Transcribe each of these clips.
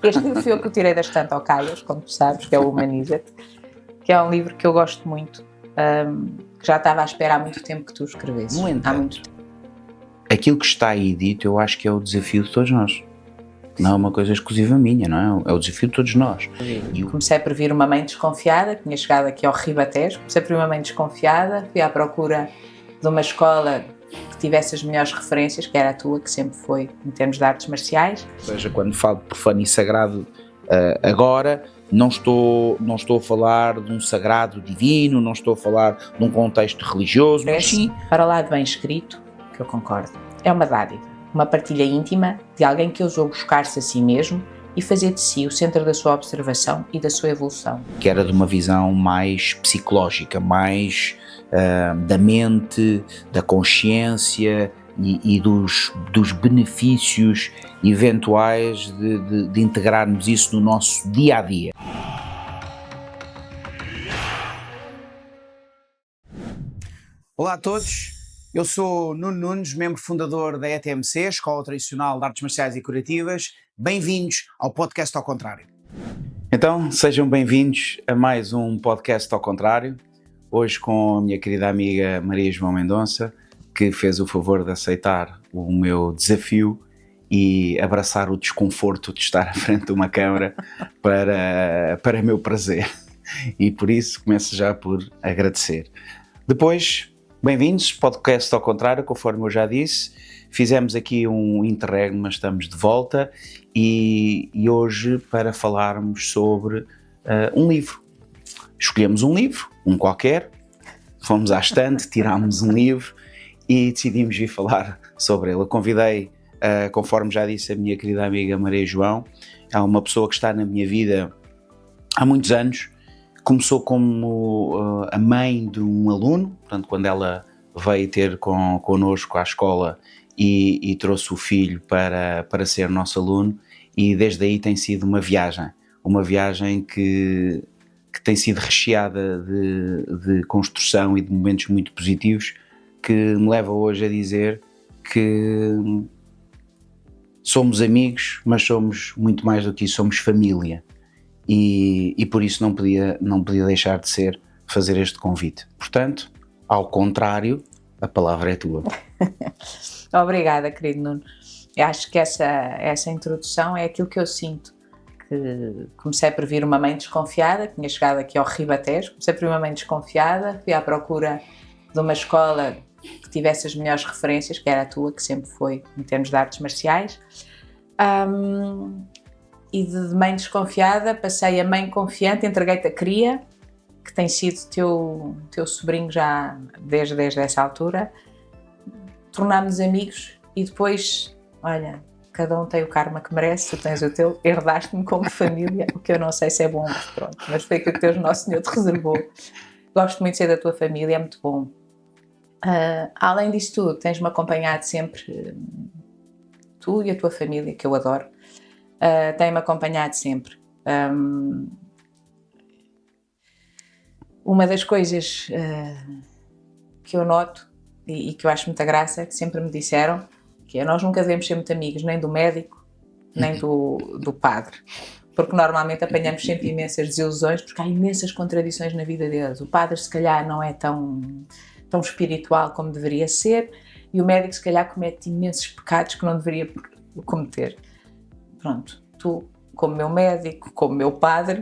Este livro foi o que eu tirei das estante ao calhas, como tu sabes, que é o Humaniza-te, que é um livro que eu gosto muito, que já estava à espera há muito tempo que tu escrevesses. No entanto, há muito tempo. Aquilo que está aí dito, eu acho que é o desafio de todos nós. Não é uma coisa exclusiva minha, não é? É o desafio de todos nós. Comecei por vir uma mãe desconfiada, tinha chegado aqui ao Ribatejo, comecei por vir uma mãe desconfiada, fui à procura de uma escola que tivesse as melhores referências, que era a tua, que sempre foi em termos de artes marciais. Ou seja, quando falo de profano e sagrado agora, não estou a falar de um sagrado divino, não estou a falar de um contexto religioso, mas sim... Para lá de bem escrito, que eu concordo, é uma dádiva, uma partilha íntima de alguém que ousou buscar-se a si mesmo e fazer de si o centro da sua observação e da sua evolução. Que era de uma visão mais psicológica, mais da mente, da consciência e dos benefícios eventuais de integrarmos isso no nosso dia-a-dia. Olá a todos, eu sou Nuno Nunes, membro fundador da ETMC, Escola Tradicional de Artes Marciais e Curativas. Bem-vindos ao Podcast ao Contrário. Então, sejam bem-vindos a mais um Podcast ao Contrário, hoje com a minha querida amiga Maria João Mendonça, que fez o favor de aceitar o meu desafio e abraçar o desconforto de estar à frente de uma câmara para meu prazer. E por isso começo já por agradecer. Depois, bem-vindos, Podcast ao Contrário, conforme eu já disse. Fizemos aqui um interregno, mas estamos de volta e hoje para falarmos sobre um livro. Escolhemos um livro, um qualquer, fomos à estante, tirámos um livro e decidimos vir falar sobre ele. Eu convidei, conforme já disse, a minha querida amiga Maria João. É uma pessoa que está na minha vida há muitos anos. Começou como a mãe de um aluno, portanto, quando ela veio ter connosco à escola e trouxe o filho para ser nosso aluno, e desde aí tem sido uma viagem que tem sido recheada de construção e de momentos muito positivos, que me leva hoje a dizer que somos amigos, mas somos muito mais do que isso, somos família. E por isso não podia deixar de fazer este convite. Portanto, ao contrário, a palavra é tua. Obrigada, querido Nuno. Eu acho que essa introdução é aquilo que eu sinto. Que comecei por vir uma mãe desconfiada, tinha chegado aqui ao Ribatejo, comecei por vir uma mãe desconfiada, fui à procura de uma escola que tivesse as melhores referências, que era a tua, que sempre foi em termos de artes marciais. E de mãe desconfiada passei a mãe confiante, entreguei-te a cria, que tem sido teu sobrinho já desde essa altura. Tornámos-nos amigos e depois, olha, cada um tem o karma que merece, tu tens o teu, herdaste-me como família, o que eu não sei se é bom, mas pronto, mas foi aquilo que Deus Nosso Senhor te reservou. Gosto muito de ser da tua família, é muito bom. Além disso tudo, tens-me acompanhado sempre, tu e a tua família, que eu adoro, tem-me acompanhado sempre. Uma das coisas que eu noto e que eu acho muita graça, que sempre me disseram, que é: nós nunca devemos ser muito amigos, nem do médico, nem do padre, porque normalmente apanhamos sempre imensas desilusões, porque há imensas contradições na vida deles. O padre se calhar não é tão espiritual como deveria ser, e o médico se calhar comete imensos pecados que não deveria cometer. Pronto, tu, como meu médico, como meu padre,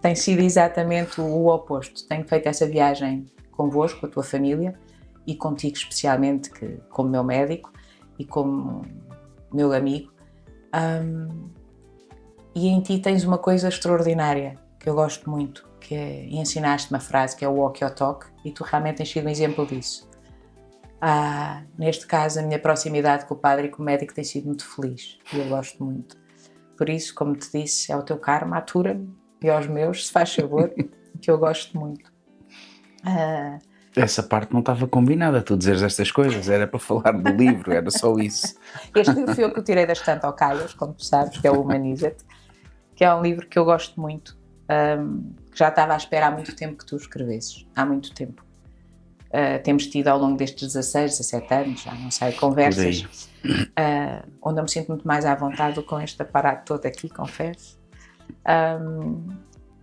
tem sido exatamente o oposto. Tenho feito essa viagem convosco, com a tua família, e contigo especialmente, que, como meu médico e como meu amigo. E em ti tens uma coisa extraordinária, que eu gosto muito, que é, e ensinaste-me a frase, que é o walk your talk, e tu realmente tens sido um exemplo disso. Neste caso, a minha proximidade com o padre e com o médico tem sido muito feliz, e eu gosto muito. Por isso, como te disse, é o teu karma, atura-me, e aos meus, se faz favor, que eu gosto muito. Essa parte não estava combinada, tu dizeres estas coisas, era para falar do livro, era só isso. Este livro foi o que eu tirei da estante ao calhas, como tu sabes, que é o Humaniza-te, que é um livro que eu gosto muito, que já estava à espera há muito tempo que tu escrevesses, há muito tempo. temos tido ao longo destes 16, 17 anos, já não sei, conversas onde eu me sinto muito mais à vontade do que com este aparato todo aqui, confesso.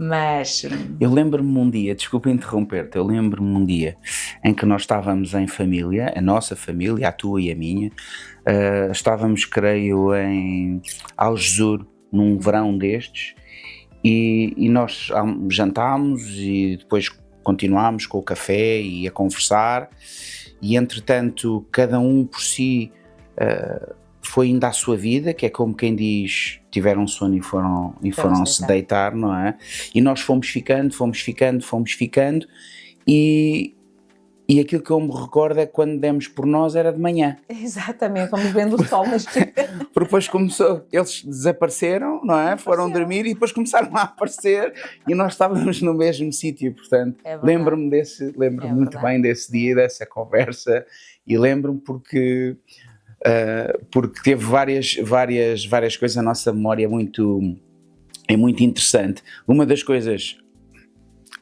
Mas... Eu lembro-me um dia, desculpa interromper-te, eu lembro-me um dia em que nós estávamos em família, a nossa família, a tua e a minha, estávamos, creio, em Algesur, num verão destes, e nós jantámos e depois continuámos com o café e a conversar, e entretanto cada um por si foi indo à sua vida, que é como quem diz, tiveram sono e foram se deitar, não é? E nós fomos ficando, e aquilo que eu me recordo é que quando demos por nós era de manhã. Exatamente, fomos vendo o sol, mas... Porque depois começou, eles desapareceram, não é? Foram dormir e depois começaram a aparecer e nós estávamos no mesmo sítio, portanto, lembro-me muito bem desse dia, dessa conversa, e lembro-me porque teve várias coisas na nossa memória é muito interessante. Uma das coisas,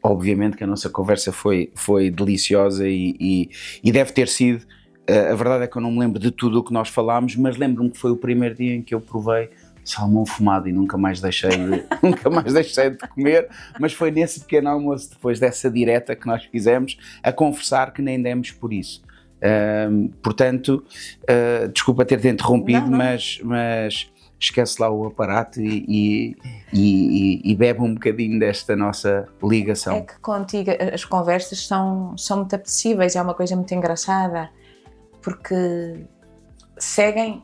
obviamente que a nossa conversa foi deliciosa e deve ter sido, a verdade é que eu não me lembro de tudo o que nós falámos, mas lembro-me que foi o primeiro dia em que eu provei salmão fumado e nunca mais deixei de comer, mas foi nesse pequeno almoço, depois dessa direta que nós fizemos, a conversar, que nem demos por isso. Portanto, desculpa ter-te interrompido, não. Mas esquece lá o aparato e bebe um bocadinho desta nossa ligação. É que contigo as conversas são muito apetecíveis, é uma coisa muito engraçada, porque seguem,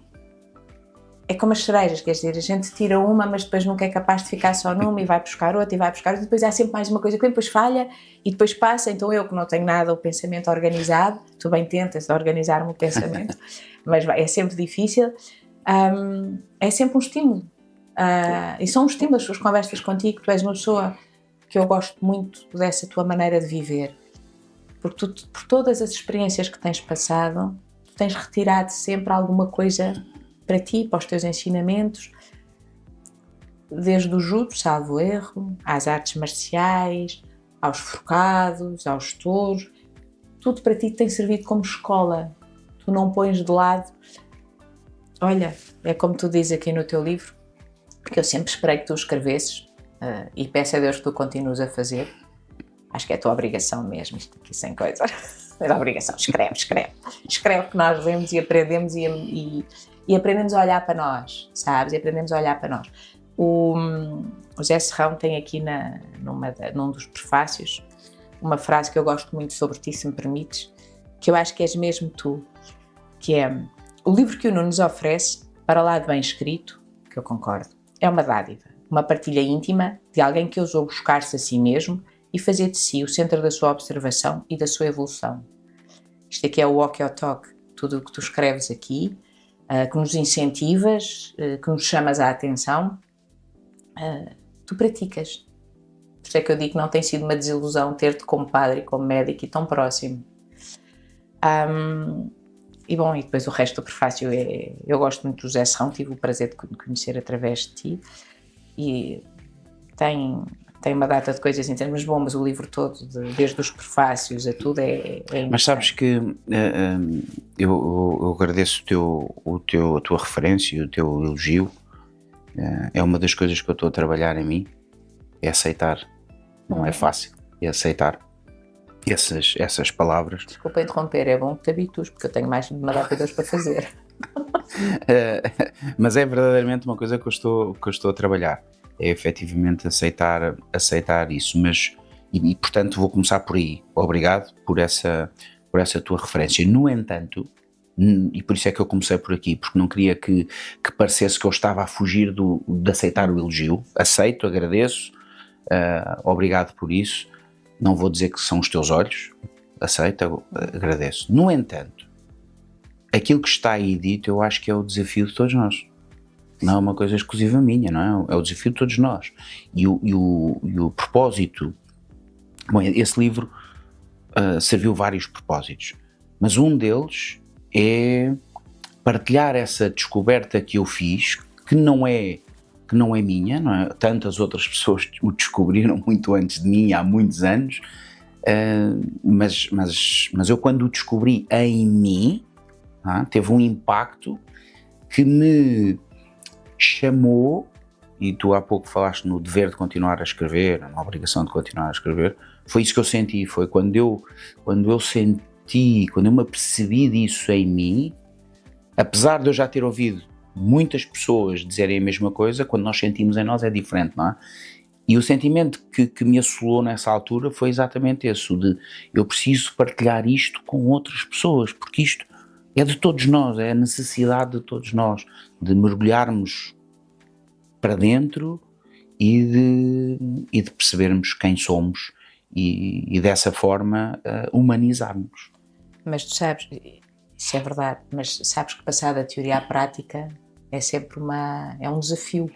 é como as cerejas, quer dizer, a gente tira uma, mas depois nunca é capaz de ficar só numa e vai buscar outra e vai buscar outra, e depois há sempre mais uma coisa que depois falha e depois passa. Então eu, que não tenho nada o pensamento organizado, tu bem tentas organizar-me o pensamento, mas é sempre difícil, é sempre um estímulo, e são um estímulo as suas conversas contigo. Tu és uma pessoa que eu gosto muito dessa tua maneira de viver, porque tu, por todas as experiências que tens passado, tu tens retirado sempre alguma coisa para ti, para os teus ensinamentos, desde o judo, salvo erro, às artes marciais, aos forcados, aos touros, tudo para ti tem servido como escola. Tu não pões de lado, olha, é como tu dizes aqui no teu livro, porque eu sempre esperei que tu escrevesses, e peço a Deus que tu continues a fazer. Acho que é a tua obrigação mesmo, isto aqui sem coisa, é a obrigação, escreve que nós lemos e aprendemos e aprendemos a olhar para nós, sabes? E aprendemos a olhar para nós. O José Serrão tem aqui num dos prefácios uma frase que eu gosto muito sobre ti, se me permites, que eu acho que és mesmo tu, que é: o livro que o Nuno nos oferece, para lá de bem escrito, que eu concordo, é uma dádiva, uma partilha íntima de alguém que ousou buscar-se a si mesmo e fazer de si o centro da sua observação e da sua evolução. Isto aqui é o walk your talk, tudo o que tu escreves aqui, que nos incentivas, que nos chamas a atenção, tu praticas. Por isso é que eu digo que não tem sido uma desilusão ter-te como padre e como médico e tão próximo. E bom, e depois o resto do prefácio eu gosto muito do José Serrão, tive o prazer de conhecer através de ti, e tem uma data de coisas em termos bons, mas o livro todo, desde os prefácios a tudo, é mas sabes que eu agradeço a tua referência e o teu elogio. É uma das coisas que eu estou a trabalhar em mim, é aceitar. Não é fácil, é aceitar essas palavras. Desculpa interromper, é bom que te habitues, porque eu tenho mais de uma data de coisas para fazer. Mas é verdadeiramente uma coisa que eu estou a trabalhar, é efetivamente aceitar isso, mas e portanto vou começar por aí. Obrigado por essa tua referência. No entanto, e por isso é que eu comecei por aqui, porque não queria que parecesse que eu estava a fugir de aceitar o elogio. Aceito, agradeço, obrigado por isso. Não vou dizer que são os teus olhos, aceito, agradeço. No entanto, aquilo que está aí dito, eu acho que é o desafio de todos nós. Não é uma coisa exclusiva minha, não é? É o desafio de todos nós. E o propósito... Bom, esse livro serviu vários propósitos, mas um deles é partilhar essa descoberta que eu fiz, que não é minha, não é? Tantas outras pessoas o descobriram muito antes de mim, há muitos anos, Mas eu, quando o descobri em mim, teve um impacto que me chamou, e tu há pouco falaste no dever de continuar a escrever, na obrigação de continuar a escrever. Foi isso que eu senti, foi quando eu me apercebi disso em mim, apesar de eu já ter ouvido muitas pessoas dizerem a mesma coisa, quando nós sentimos em nós é diferente, não é? E o sentimento que me assolou nessa altura foi exatamente esse, o de eu preciso partilhar isto com outras pessoas, porque isto é de todos nós, é a necessidade de todos nós, de mergulharmos para dentro e de percebermos quem somos e dessa forma humanizarmos. Mas tu sabes, isso é verdade, mas sabes que passar da teoria à prática é sempre um desafio.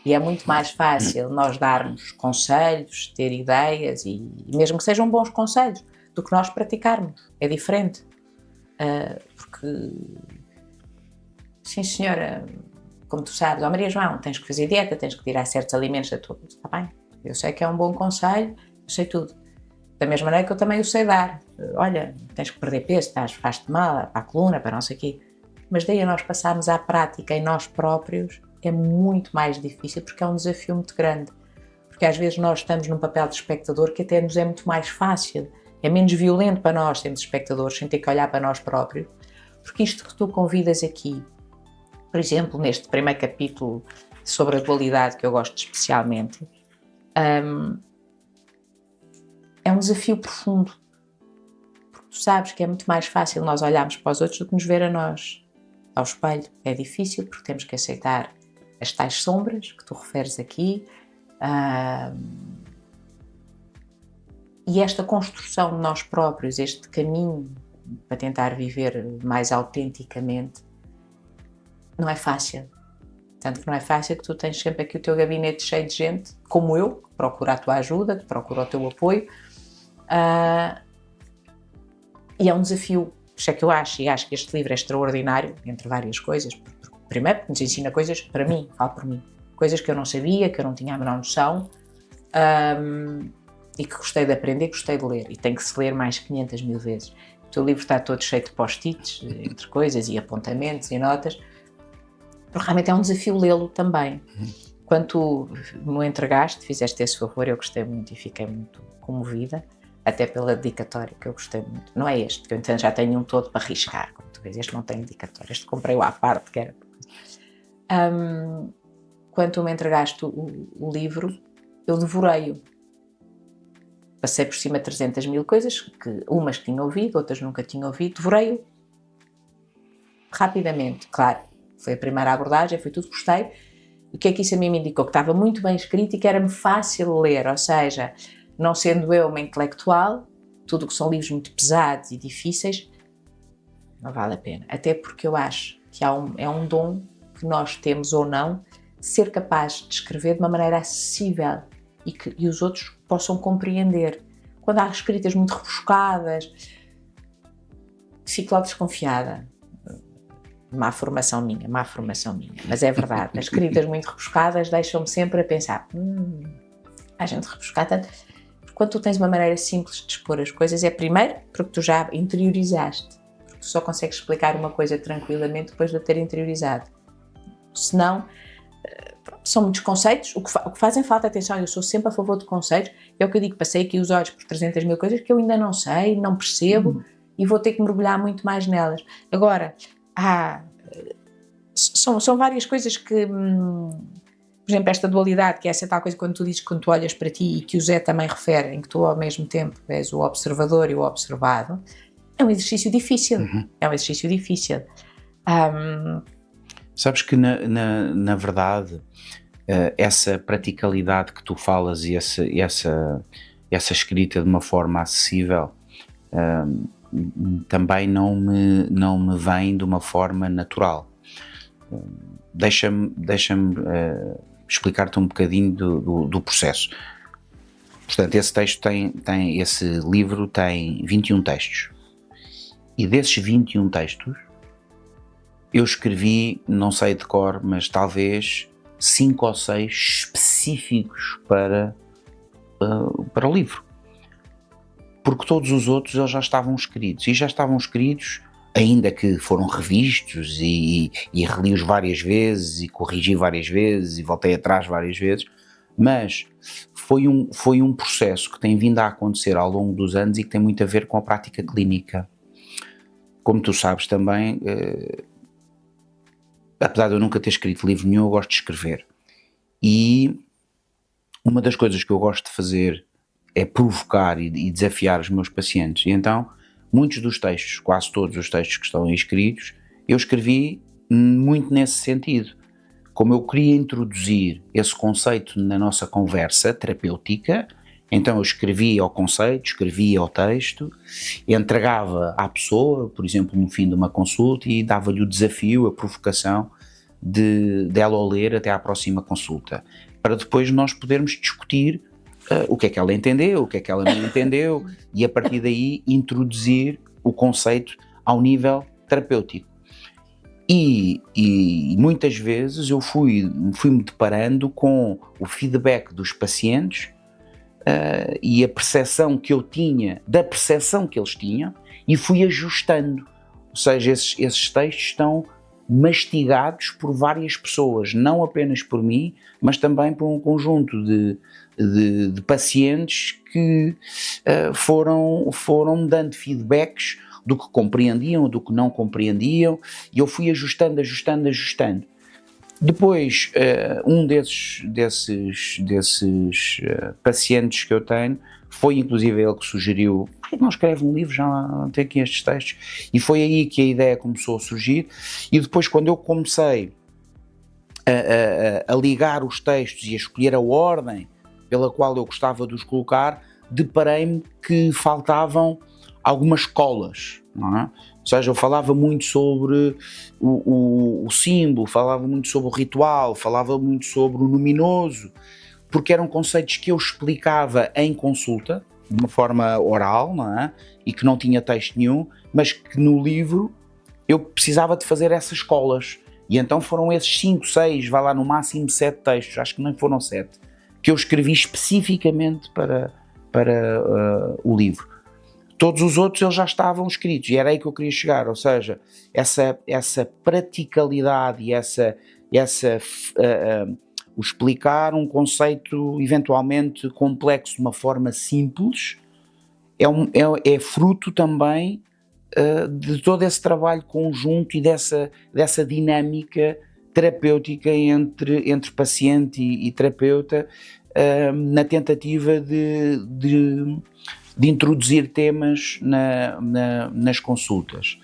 E é muito mais fácil nós darmos conselhos, ter ideias, e mesmo que sejam bons conselhos, do que nós praticarmos. É diferente. Porque, sim senhora, como tu sabes, Maria João, tens que fazer dieta, tens que tirar certos alimentos da tua... Está bem, eu sei que é um bom conselho, eu sei tudo. Da mesma maneira que eu também o sei dar. Olha, tens que perder peso, faz-te mal para a coluna, para não sei o quê. Mas daí a nós passarmos à prática em nós próprios é muito mais difícil, porque é um desafio muito grande. Porque às vezes nós estamos num papel de espectador que até nos é muito mais fácil. É menos violento para nós sermos espectadores, sem ter que olhar para nós próprios. Porque isto que tu convidas aqui, por exemplo, neste primeiro capítulo sobre a dualidade, que eu gosto especialmente, é um desafio profundo. Porque tu sabes que é muito mais fácil nós olharmos para os outros do que nos ver a nós, ao espelho. É difícil porque temos que aceitar as tais sombras que tu referes aqui, e esta construção de nós próprios, este caminho para tentar viver mais autenticamente, não é fácil. Tanto que não é fácil que tu tens sempre aqui o teu gabinete cheio de gente, como eu, que procura a tua ajuda, que procura o teu apoio, e é um desafio. Isso é que eu acho, e acho que este livro é extraordinário, entre várias coisas. Primeiro, porque nos ensina coisas, para mim, falo por mim, coisas que eu não sabia, que eu não tinha a menor noção, e que gostei de aprender, gostei de ler, e tem que se ler mais 500 mil vezes. O teu livro está todo cheio de post-its, entre coisas e apontamentos e notas, porque realmente é um desafio lê-lo também. Quando tu me entregaste, fizeste esse favor, eu gostei muito e fiquei muito comovida, até pela dedicatória, que eu gostei muito. Não é este, que eu então já tenho um todo para riscar, como tu vês, este não tem dedicatória, este comprei-o à parte, que era... Quando tu me entregaste o livro, eu devorei-o. Passei por cima de 300 mil coisas, que umas tinha ouvido, outras nunca tinha ouvido, devorei-o. Rapidamente, claro, foi a primeira abordagem, foi tudo que gostei. O que é que isso a mim me indicou? Que estava muito bem escrito e que era-me fácil ler, ou seja, não sendo eu uma intelectual, tudo o que são livros muito pesados e difíceis, não vale a pena. Até porque eu acho que é um dom que nós temos ou não, de ser capaz de escrever de uma maneira acessível e os outros possam compreender. Quando há escritas muito rebuscadas, fico logo desconfiada. Má formação minha, mas é verdade. As escritas muito rebuscadas deixam-me sempre a pensar, a gente rebuscar tanto. Quando tu tens uma maneira simples de expor as coisas, é primeiro porque tu já interiorizaste, porque tu só consegues explicar uma coisa tranquilamente depois de a ter interiorizado. Senão, são muitos conceitos, o que fazem falta, atenção, eu sou sempre a favor de conceitos, é o que eu digo, passei aqui os olhos por 300 mil coisas que eu ainda não sei, não percebo, e vou ter que mergulhar muito mais nelas. Agora, são várias coisas que, por exemplo, esta dualidade, que é essa tal coisa quando tu dizes, quando tu olhas para ti, e que o Zé também refere, em que tu ao mesmo tempo és o observador e o observado, é um exercício difícil, é um exercício difícil. Sabes que na verdade essa praticalidade que tu falas e essa escrita de uma forma acessível também não me vem de uma forma natural. Deixa-me explicar-te um bocadinho do processo. Portanto, esse texto esse livro tem 21 textos. E desses 21 textos, eu escrevi, não sei de cor, mas talvez 5 ou 6 específicos para o livro. porque todos os outros eles já estavam escritos, e já estavam escritos, ainda que foram revistos e reli-os várias vezes e corrigi várias vezes e voltei atrás várias vezes, mas foi um processo que tem vindo a acontecer ao longo dos anos e que tem muito a ver com a prática clínica. Como tu sabes também, apesar de eu nunca ter escrito livro nenhum, eu gosto de escrever. E uma das coisas que eu gosto de fazer é provocar e desafiar os meus pacientes. E então, muitos dos textos, quase todos os textos que estão aí escritos, eu escrevi muito nesse sentido. Como eu queria introduzir esse conceito na nossa conversa terapêutica, então eu escrevia o conceito, escrevia o texto, entregava à pessoa, por exemplo, no fim de uma consulta, e dava-lhe o desafio, a provocação dela o ler até à próxima consulta, para depois nós podermos discutir o que é que ela entendeu, o que é que ela não entendeu, e a partir daí introduzir o conceito ao nível terapêutico. E muitas vezes eu fui-me deparando com o feedback dos pacientes e a percepção que eu tinha da percepção que eles tinham, e fui ajustando. Ou seja, esses textos estão mastigados por várias pessoas, não apenas por mim, mas também por um conjunto de pacientes que foram dando feedbacks do que compreendiam, do que não compreendiam, e eu fui ajustando. Depois, um desses pacientes que eu tenho, foi inclusive ele que sugeriu: porque não escreve um livro, já tem aqui estes textos, e foi aí que a ideia começou a surgir. E depois, quando eu comecei a ligar os textos e a escolher a ordem pela qual eu gostava de os colocar, deparei-me que faltavam algumas colas, não é? Ou seja, eu falava muito sobre o símbolo, falava muito sobre o ritual, falava muito sobre o luminoso, porque eram conceitos que eu explicava em consulta, de uma forma oral, não é? E que não tinha texto nenhum, mas que no livro eu precisava de fazer essas colas. E então foram esses 5, 6, vai lá no máximo 7 textos, acho que nem foram 7, que eu escrevi especificamente para o livro. Todos os outros eles já estavam escritos, e era aí que eu queria chegar. Ou seja, essa praticalidade e o explicar um conceito eventualmente complexo de uma forma simples é fruto também de todo esse trabalho conjunto e dessa dinâmica terapêutica entre paciente e terapeuta, na tentativa de introduzir temas nas consultas.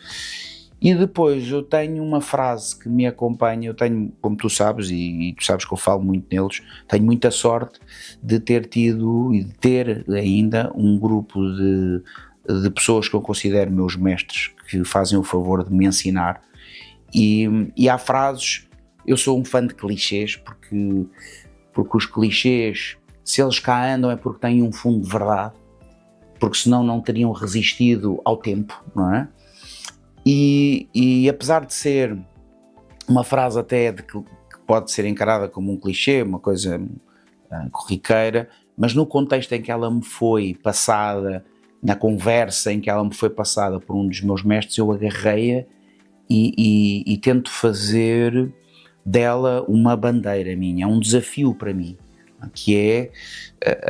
E depois eu tenho uma frase que me acompanha, eu tenho, como tu sabes, e tu sabes que eu falo muito neles, tenho muita sorte de ter tido e de ter ainda um grupo de pessoas que eu considero meus mestres, que fazem o favor de me ensinar, e há frases. Eu sou um fã de clichês, porque os clichês, se eles cá andam, é porque têm um fundo de verdade, porque senão não teriam resistido ao tempo, não é? E apesar de ser uma frase até que pode ser encarada como um clichê, uma coisa corriqueira, mas no contexto em que ela me foi passada, na conversa em que ela me foi passada por um dos meus mestres, eu agarrei-a e tento fazer dela uma bandeira minha, um desafio para mim, que é,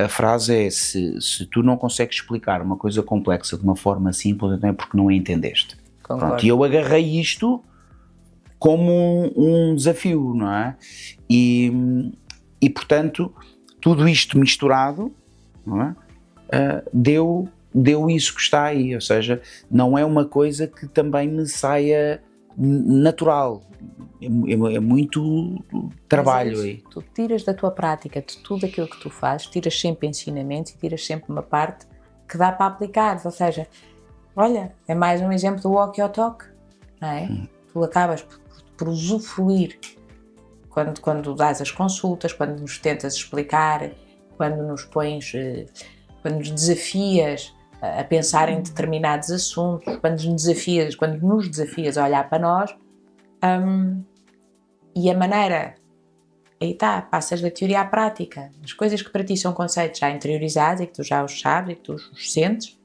a frase é: se tu não consegues explicar uma coisa complexa de uma forma simples, então é porque não a entendeste. Pronto, e eu agarrei isto como um desafio, não é? E portanto, tudo isto misturado, não é? Deu isso que está aí, ou seja, não é uma coisa que também me saia natural, é muito trabalho aí. Tu tiras da tua prática, de tudo aquilo que tu fazes, tiras sempre ensinamentos e tiras sempre uma parte que dá para aplicar, ou seja, olha, é mais um exemplo do walk your talk, não é? Tu acabas por usufruir quando dás as consultas, quando nos tentas explicar, quando nos pões, quando nos desafias a pensar em determinados assuntos, quando nos desafias a olhar para nós, e a maneira, aí está, passas da teoria à prática, as coisas que para ti são conceitos já interiorizados e que tu já os sabes e que tu os sentes,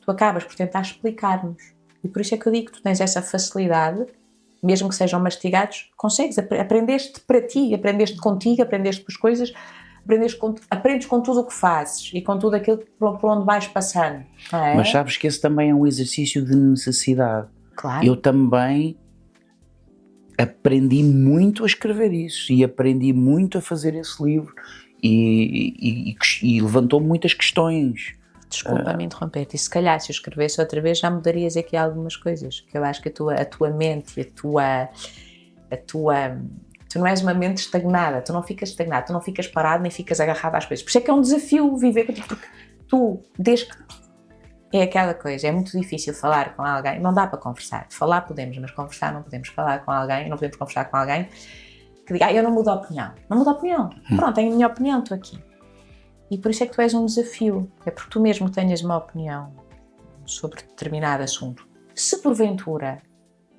tu acabas por tentar explicar-nos. E por isso é que eu digo que tu tens essa facilidade, mesmo que sejam mastigados, consegues, aprendeste para ti, aprendeste contigo, aprendeste com as coisas, aprendes com tudo o que fazes e com tudo aquilo por onde vais passando. Não é? Mas sabes que esse também é um exercício de necessidade. Claro. Eu também aprendi muito a escrever isso e aprendi muito a fazer esse livro e levantou muitas questões. Desculpa-me interromper-te, e se calhar se eu escrevesse outra vez já mudarias aqui algumas coisas, que eu acho que a tua mente e tu não és uma mente estagnada, tu não ficas estagnado, tu não ficas parado nem ficas agarrado às coisas, por isso é que é um desafio viver contigo, porque tu, desde que é aquela coisa, é muito difícil falar com alguém, não dá para conversar, falar podemos, mas conversar não podemos, falar com alguém, não podemos conversar com alguém que diga, eu não mudo a opinião, pronto, tenho a minha opinião, estou aqui. E por isso é que tu és um desafio, é porque tu mesmo tenhas uma opinião sobre determinado assunto. Se porventura,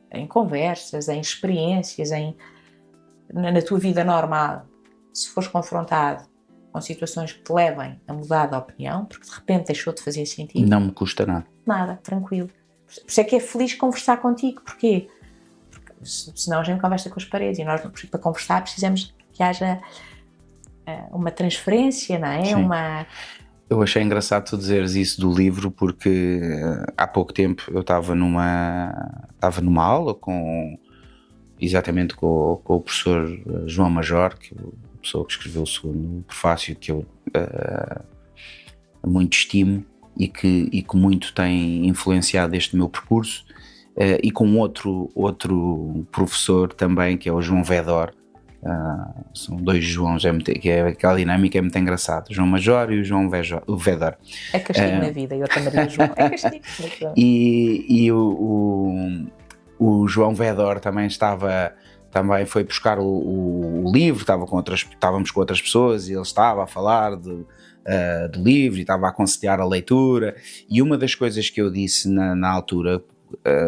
em conversas, em experiências, na tua vida normal, se fores confrontado com situações que te levem a mudar de opinião, porque de repente deixou de fazer sentido. Não me custa nada. Nada, tranquilo. Por isso é que é feliz conversar contigo. Porquê? Porque senão a gente conversa com as paredes e nós, para conversar, precisamos que haja uma transferência, não é? Sim. Eu achei engraçado tu dizeres isso do livro porque há pouco tempo eu estava numa aula exatamente com o professor João Major, que é a pessoa que escreveu o segundo prefácio, que eu muito estimo e que muito tem influenciado este meu percurso, e com outro professor também, que é o João Vedor. São dois Joões, que é aquela dinâmica, é muito engraçado, o João Major e o João Vedor. É castigo na vida, eu também digo João, é castigo. E o João Vedor também foi buscar o livro, estávamos com outras pessoas e ele estava a falar do livro e estava a aconselhar a leitura, e uma das coisas que eu disse na altura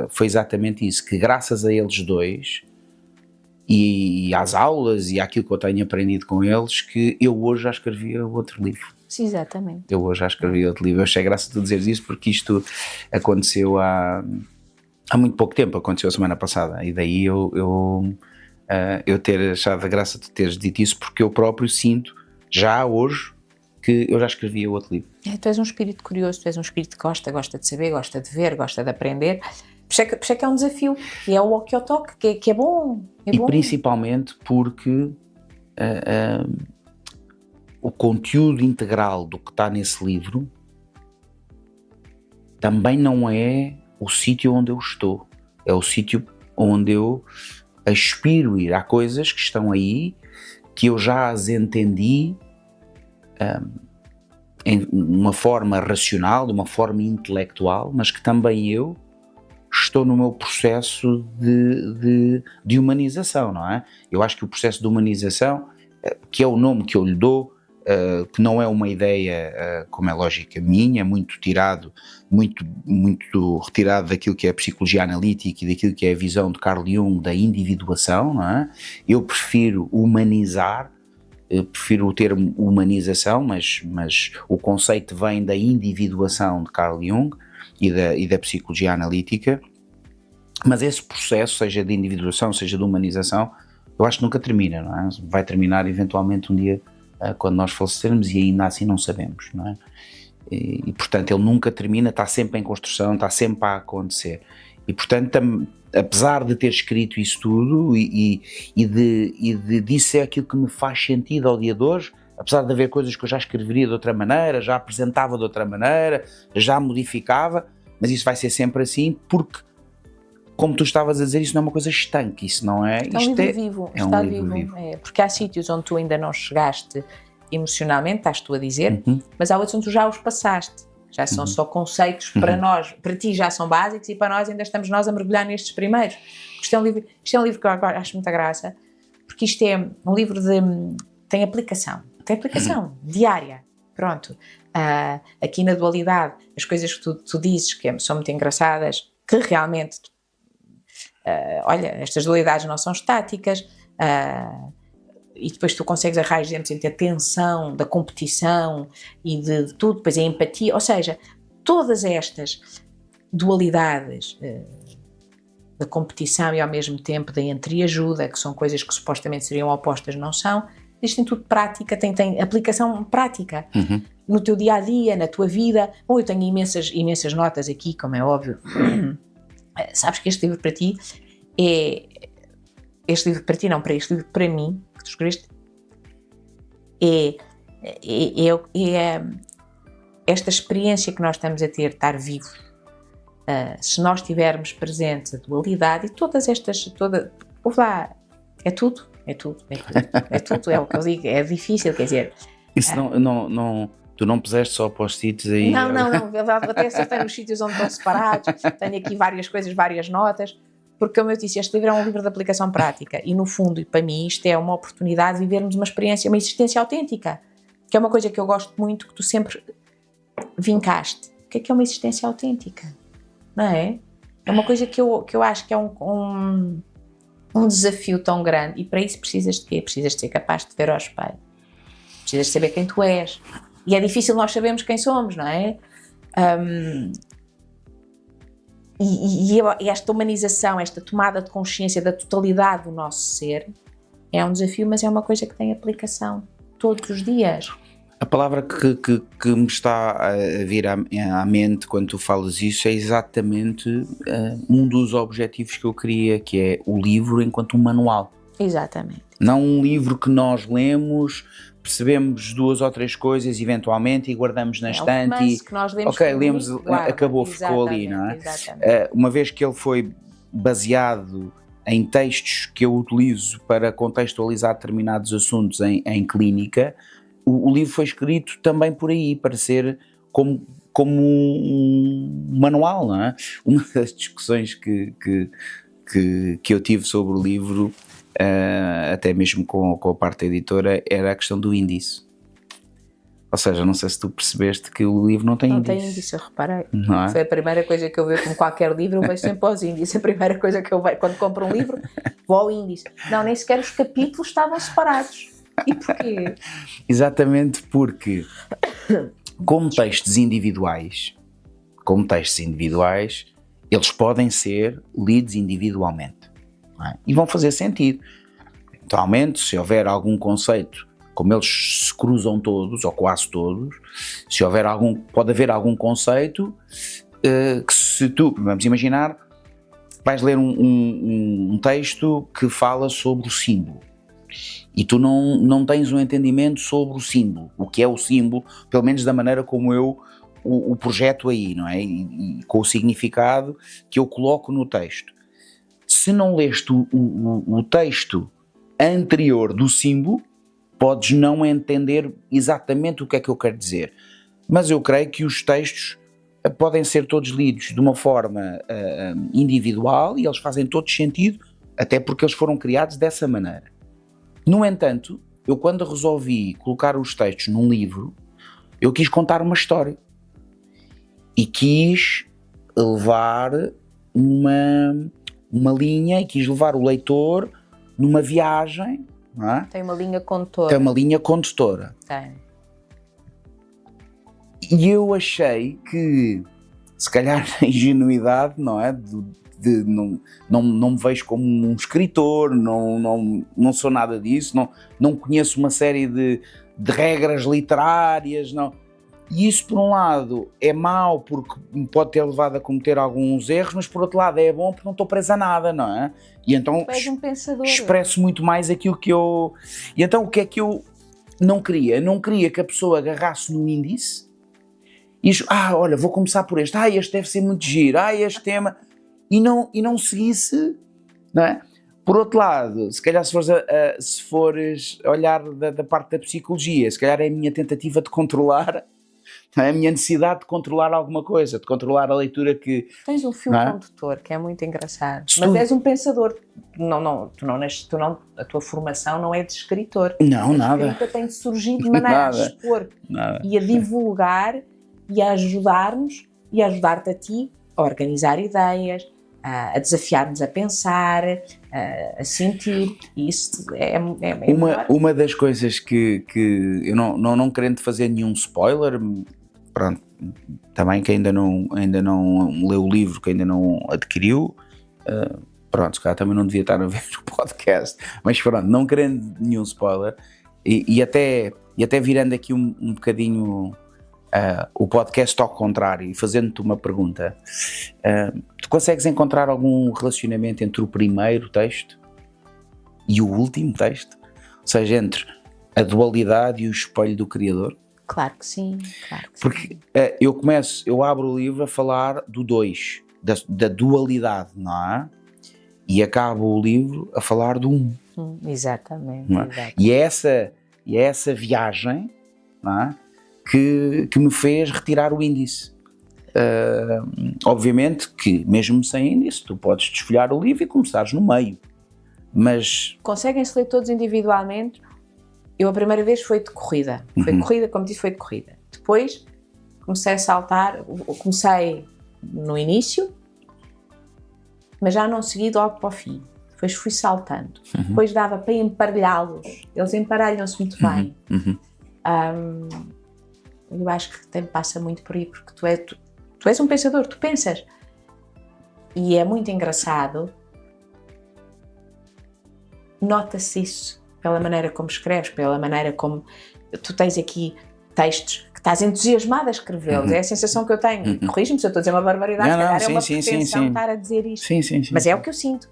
foi exatamente isso, que graças a eles dois e às aulas e àquilo que eu tenho aprendido com eles, que eu hoje já escrevia outro livro. Sim, exatamente. Eu hoje já escrevi outro livro. Eu achei graça de tu dizeres isso porque isto aconteceu há muito pouco tempo, aconteceu a semana passada, e daí eu ter achado a graça de teres dito isso, porque eu próprio sinto já hoje que eu já escrevi outro livro. Tu és um espírito curioso, tu és um espírito que gosta de saber, gosta de ver, gosta de aprender. Por isso é que é um desafio, e é o que eu toco, que é bom. E principalmente porque o conteúdo integral do que está nesse livro também não é o sítio onde eu estou, é o sítio onde eu aspiro ir. Há coisas que estão aí que eu já as entendi em uma forma racional, de uma forma intelectual, mas que também eu estou no meu processo de humanização, não é? Eu acho que o processo de humanização, que é o nome que eu lhe dou, que não é uma ideia, como é lógica minha, muito retirado daquilo que é a psicologia analítica e daquilo que é a visão de Carl Jung da individuação, não é? Eu prefiro humanizar, prefiro o termo humanização, mas o conceito vem da individuação de Carl Jung e da psicologia analítica, mas esse processo, seja de individuação, seja de humanização, eu acho que nunca termina, não é? Vai terminar eventualmente um dia quando nós falecermos, e ainda assim não sabemos, não é? E portanto ele nunca termina, está sempre em construção, está sempre a acontecer, e portanto apesar de ter escrito isso tudo e disso é aquilo que me faz sentido ao dia de hoje, apesar de haver coisas que eu já escreveria de outra maneira, já apresentava de outra maneira, já modificava, mas isso vai ser sempre assim, porque, como tu estavas a dizer, isso não é uma coisa estanque, isso não é... É um livro vivo, está vivo. É, porque há sítios onde tu ainda não chegaste emocionalmente, estás tu a dizer, mas há outros onde tu já os passaste, já são só conceitos para nós, para ti já são básicos, e para nós ainda estamos nós a mergulhar nestes primeiros. Isto é um livro que eu agora acho muita graça, porque isto é um livro tem aplicação diária, pronto. Aqui na dualidade, as coisas que tu dizes que são muito engraçadas, que realmente, olha, estas dualidades não são estáticas, e depois tu consegues arranjar entre a tensão da competição e de tudo, depois a empatia, ou seja, todas estas dualidades da competição e ao mesmo tempo da entreajuda, que são coisas que supostamente seriam opostas, não são, isto tem tudo prática, tem aplicação prática no teu dia-a-dia, na tua vida. Bom, eu tenho imensas notas aqui, como é óbvio. Sabes que este livro para ti este livro para mim, que tu escreveste, é esta experiência que nós estamos a ter, estar vivos. Se nós tivermos presentes a dualidade e todas estas, ouve lá, é tudo, é o que eu digo, é difícil, quer dizer. Isso tu não puseste só post-its aí? Não, eu até acertei nos sítios onde estão separados, tenho aqui várias coisas, várias notas, porque como eu disse, este livro é um livro de aplicação prática e no fundo, e para mim, isto é uma oportunidade de vivermos uma experiência, uma existência autêntica, que é uma coisa que eu gosto muito, que tu sempre vincaste. O que é uma existência autêntica? Não é? É uma coisa que eu acho que é um desafio tão grande, e para isso precisas de quê? Precisas de ser capaz de ver ao espelho, precisas de saber quem tu és, e é difícil nós sabermos quem somos, não é? E esta humanização, esta tomada de consciência da totalidade do nosso ser é um desafio, mas é uma coisa que tem aplicação todos os dias. A palavra que me está a vir à mente quando tu falas isso é exatamente um dos objetivos que eu queria, que é o livro enquanto um manual. Exatamente. Não um livro que nós lemos, percebemos 2 ou 3 coisas eventualmente e guardamos na estante e que nós lemos, lemos, acabou, ficou ali, não é? Uma vez que ele foi baseado em textos que eu utilizo para contextualizar determinados assuntos em clínica, o livro foi escrito também por aí, para ser como um manual, não é? Uma das discussões que eu tive sobre o livro, até mesmo com a parte da editora, era a questão do índice. Ou seja, não sei se tu percebeste que o livro não tem índice. Não tem índice, eu reparei. Não é? Foi a primeira coisa que eu vi, com qualquer livro, eu vejo sempre aos índices. A primeira coisa que eu vejo, quando compro um livro, vou ao índice. Não, nem sequer os capítulos estavam separados. E porquê? Exatamente porque, como textos individuais, eles podem ser lidos individualmente, não é? E vão fazer sentido. Eventualmente, se houver algum conceito, como eles se cruzam todos, ou quase todos, pode haver algum conceito que, se tu, vamos imaginar, vais ler um texto que fala sobre o símbolo, e tu não tens um entendimento sobre o símbolo, o que é o símbolo, pelo menos da maneira como eu o projeto aí, não é? E com o significado que eu coloco no texto. Se não leste o texto anterior do símbolo, podes não entender exatamente o que é que eu quero dizer. Mas eu creio que os textos podem ser todos lidos de uma forma individual e eles fazem todo sentido, até porque eles foram criados dessa maneira. No entanto, eu quando resolvi colocar os textos num livro, eu quis contar uma história e quis levar uma linha e quis levar o leitor numa viagem, não é? Tem uma linha condutora. Tem uma linha condutora. Tem. E eu achei que, se calhar a ingenuidade, não é? Não me vejo como um escritor, não sou nada disso, não conheço uma série de regras literárias, não. E isso, por um lado, é mau porque me pode ter levado a cometer alguns erros, mas por outro lado é bom porque não estou preso a nada, não é? E então um pensador. Expresso muito mais aquilo que eu... E então o que é que eu não queria? Eu não queria que a pessoa agarrasse no índice e diz, olha, vou começar por este, este deve ser muito giro, este tema... E não seguisse, não é? Por outro lado, se calhar se fores olhar da parte da psicologia, se calhar é a minha tentativa de controlar, não é? A minha necessidade de controlar alguma coisa, de controlar a leitura que... Tens um fio condutor que é muito engraçado, mas és um pensador, a tua formação não é de escritor. Não, nada. A escrita tem de surgir de maneira a expor e a divulgar e a ajudar-nos e a ajudar-te a ti a organizar ideias, a desafiar-nos a pensar, a sentir. Isso é uma das coisas que eu não querendo fazer nenhum spoiler, pronto, também que ainda não leu o livro, que ainda não adquiriu, pronto, se calhar também não devia estar a ver o podcast, mas pronto, não querendo nenhum spoiler, e até virando aqui um bocadinho o podcast ao contrário e fazendo-te uma pergunta, tu consegues encontrar algum relacionamento entre o primeiro texto e o último texto? Ou seja, entre a dualidade e o espelho do Criador? Claro que sim, Porque eu abro o livro a falar do 2, da dualidade, não é? E acabo o livro a falar do 1. Exatamente, exatamente. E é essa viagem, não é, que me fez retirar o índice. Obviamente que mesmo sem índice tu podes desfolhar o livro e começares no meio, mas... Conseguem-se ler todos individualmente. Eu a primeira vez foi de corrida, como disse, foi de corrida. Depois comecei a saltar, comecei no início, mas já não segui logo para o fim. Depois fui saltando. Depois dava para emparelhá-los. Eles emparelham-se muito bem. Eu acho que passa muito por aí, porque tu és um pensador, tu pensas. E é muito engraçado. Nota-se isso pela maneira como escreves, pela maneira como tu tens aqui textos que estás entusiasmado a escrevê-los. É a sensação que eu tenho. Corrige-me se eu estou a dizer uma barbaridade, é uma pretensão estar a dizer isto. Mas é o que eu sinto.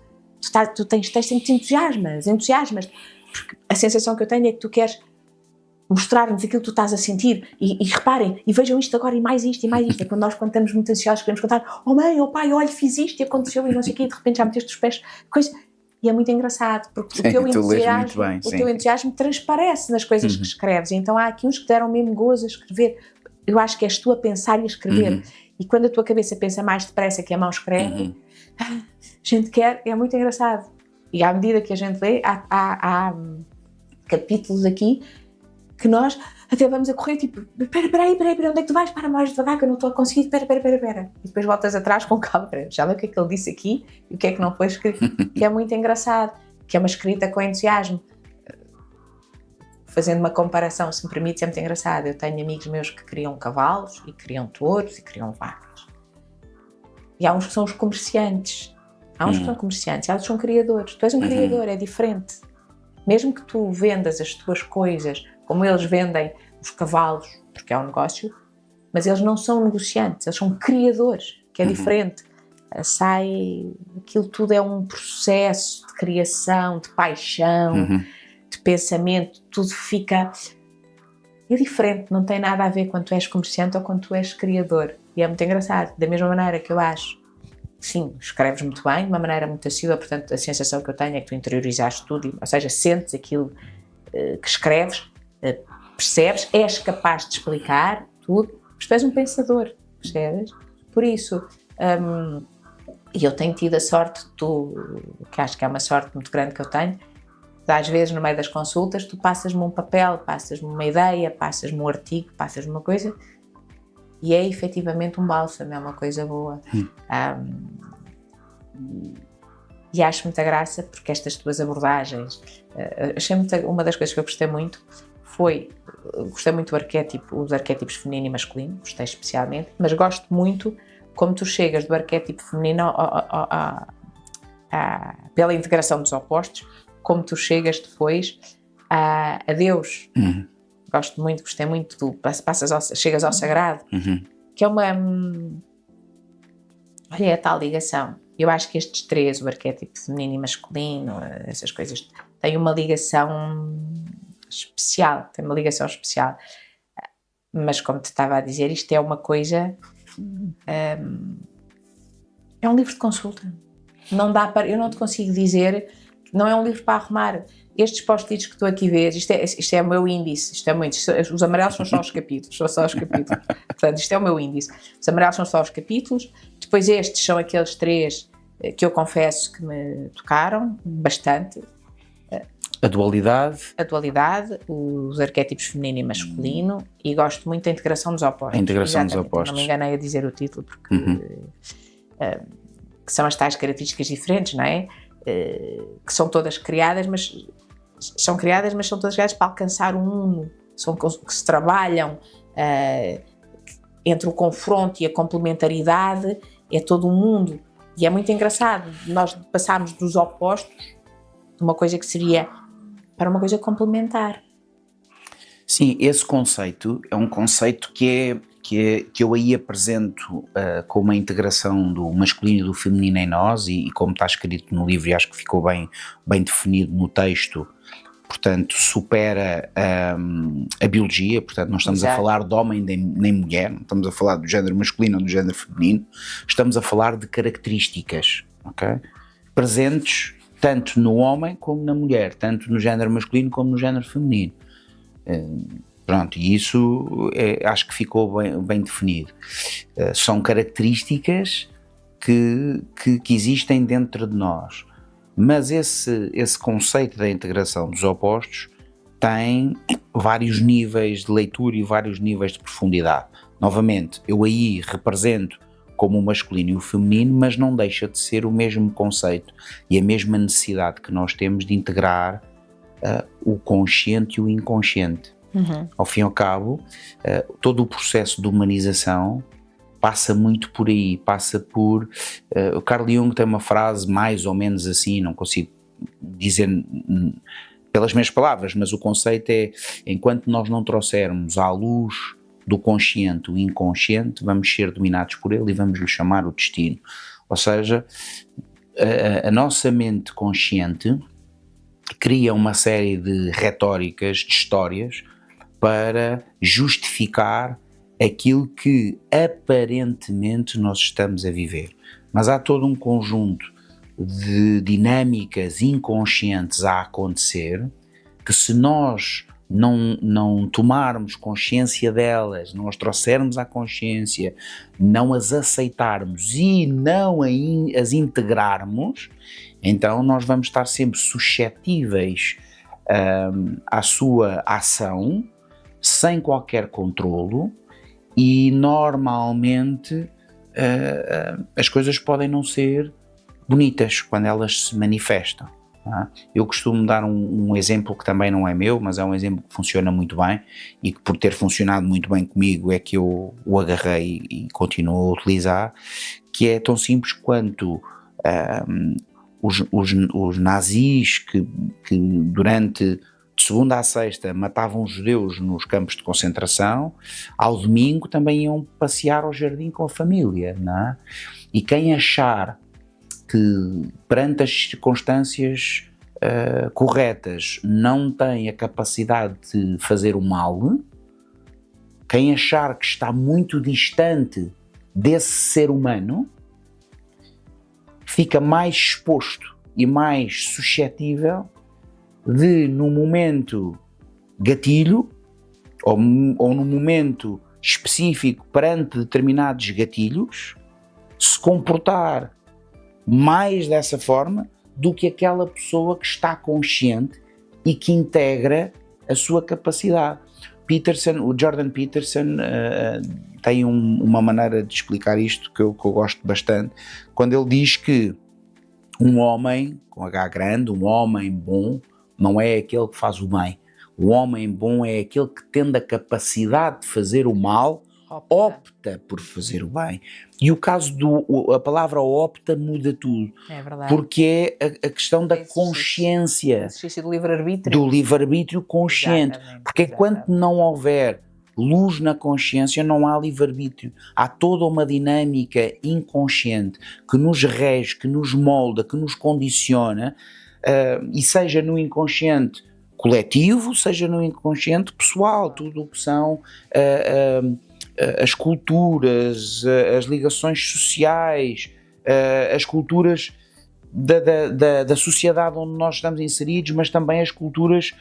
Tu tens textos em que te entusiasmas. Porque a sensação que eu tenho é que tu queres mostrar-nos aquilo que tu estás a sentir e reparem, e vejam isto agora e mais isto. É quando nós estamos muito ansiosos, queremos contar, oh mãe, oh pai, olha, fiz isto e aconteceu e não sei o quê, e de repente já meteste os pés, coisa... E é muito engraçado, porque o teu entusiasmo transparece nas coisas que escreves. Então há aqui uns que deram mesmo gozo a escrever. Eu acho que és tu a pensar e a escrever. E quando a tua cabeça pensa mais depressa que a mão escreve, a gente quer, é muito engraçado. E à medida que a gente lê, há capítulos aqui que nós até vamos a correr, tipo, espera, onde é que tu vais? Para mais devagar, que eu não estou a conseguir, espera. E depois voltas atrás com calma, já leu o que é que ele disse aqui e o que é que não foi escrito, que é muito engraçado, que é uma escrita com entusiasmo. Fazendo uma comparação, se me permite, é muito engraçado. Eu tenho amigos meus que criam cavalos, e criam touros, e criam vacas. E há uns que são os comerciantes. Há uns que são comerciantes, há outros que são criadores. Tu és um criador, é diferente. Mesmo que tu vendas as tuas coisas, como eles vendem os cavalos, porque é um negócio, mas eles não são negociantes, eles são criadores, que é diferente. Aquilo tudo é um processo de criação, de paixão, de pensamento, tudo fica... É diferente, não tem nada a ver quando tu és comerciante ou quando tu és criador. E é muito engraçado, da mesma maneira que eu acho, sim, escreves muito bem, de uma maneira muito assídua, portanto a sensação que eu tenho é que tu interiorizaste tudo, ou seja, sentes aquilo que escreves, percebes, és capaz de explicar tudo, mas tu és um pensador, percebes? Por isso, e eu tenho tido a sorte, que acho que é uma sorte muito grande que eu tenho, às vezes no meio das consultas tu passas-me um papel, passas-me uma ideia, passas-me um artigo, passas-me uma coisa e é efetivamente um bálsamo, é uma coisa boa. E acho muita graça porque estas tuas abordagens, uma das coisas que eu gostei muito gostei muito dos arquétipos feminino e masculino, gostei especialmente, mas gosto muito como tu chegas do arquétipo feminino pela integração dos opostos, como tu chegas depois a Deus. Gostei muito chegas ao sagrado, que é olha, é a tal ligação. Eu acho que estes três, o arquétipo feminino e masculino, essas coisas, têm uma ligação especial, mas como te estava a dizer, isto é uma coisa, é um livro de consulta, eu não te consigo dizer, não é um livro para arrumar. Estes post-its que tu aqui vês, isto é o meu índice, os amarelos são só os capítulos, portanto isto é o meu índice, os amarelos são só os capítulos, depois estes são aqueles três que eu confesso que me tocaram bastante. A dualidade, os arquétipos feminino e masculino, e gosto muito da integração dos opostos. Não me enganei a dizer o título, porque que são as tais características diferentes, não é? Que são todas criadas, mas são todas criadas para alcançar um uno, que se trabalham, entre o confronto e a complementaridade, é todo um mundo. E é muito engraçado, nós passarmos dos opostos, de uma coisa que seria, para uma coisa complementar. Sim, esse conceito é um conceito que eu aí apresento com uma integração do masculino e do feminino em nós, e como está escrito no livro, e acho que ficou bem definido no texto, portanto, supera a biologia, portanto, não estamos a falar de homem nem mulher, não estamos a falar do género masculino ou do género feminino, estamos a falar de características, ok? Presentes tanto no homem como na mulher, tanto no género masculino como no género feminino. Pronto, e isso acho que ficou bem definido. São características que existem dentro de nós. Mas esse conceito da integração dos opostos tem vários níveis de leitura e vários níveis de profundidade. Novamente, eu aí represento como o masculino e o feminino, mas não deixa de ser o mesmo conceito e a mesma necessidade que nós temos de integrar o consciente e o inconsciente. Uhum. Ao fim e ao cabo, todo o processo de humanização passa muito por aí, passa por... o Carl Jung tem uma frase mais ou menos assim, não consigo dizer pelas minhas palavras, mas o conceito é: enquanto nós não trouxermos à luz do consciente o inconsciente, vamos ser dominados por ele e vamos lhe chamar o destino. Ou seja, a nossa mente consciente cria uma série de retóricas, de histórias, para justificar aquilo que aparentemente nós estamos a viver. Mas há todo um conjunto de dinâmicas inconscientes a acontecer que, se nós não tomarmos consciência delas, não as trouxermos à consciência, não as aceitarmos e não as integrarmos, então nós vamos estar sempre suscetíveis à sua ação, sem qualquer controlo, e normalmente as coisas podem não ser bonitas quando elas se manifestam. Eu costumo dar um exemplo que também não é meu, mas é um exemplo que funciona muito bem e que, por ter funcionado muito bem comigo, é que eu o agarrei e continuo a utilizar, que é tão simples quanto os nazis que durante de segunda a sexta matavam judeus nos campos de concentração, ao domingo também iam passear ao jardim com a família, não é? E quem achar que perante as circunstâncias corretas não tem a capacidade de fazer o mal, quem achar que está muito distante desse ser humano, fica mais exposto e mais suscetível de, no momento gatilho, ou no momento específico perante determinados gatilhos, se comportar mais dessa forma do que aquela pessoa que está consciente e que integra a sua capacidade. O Jordan Peterson tem uma maneira de explicar isto que eu gosto bastante, quando ele diz que um homem, com H grande, um homem bom, não é aquele que faz o bem. O homem bom é aquele que, tendo a capacidade de fazer o mal, opta por fazer o bem. E o caso a palavra opta muda tudo. É verdade. Porque é a questão da consciência. Exercício do livre-arbítrio. Do livre-arbítrio consciente. Porque enquanto não houver luz na consciência, não há livre-arbítrio. Há toda uma dinâmica inconsciente que nos rege, que nos molda, que nos condiciona, e seja no inconsciente coletivo, seja no inconsciente pessoal, tudo o que são as culturas, as ligações sociais, as culturas da sociedade onde nós estamos inseridos, mas também as culturas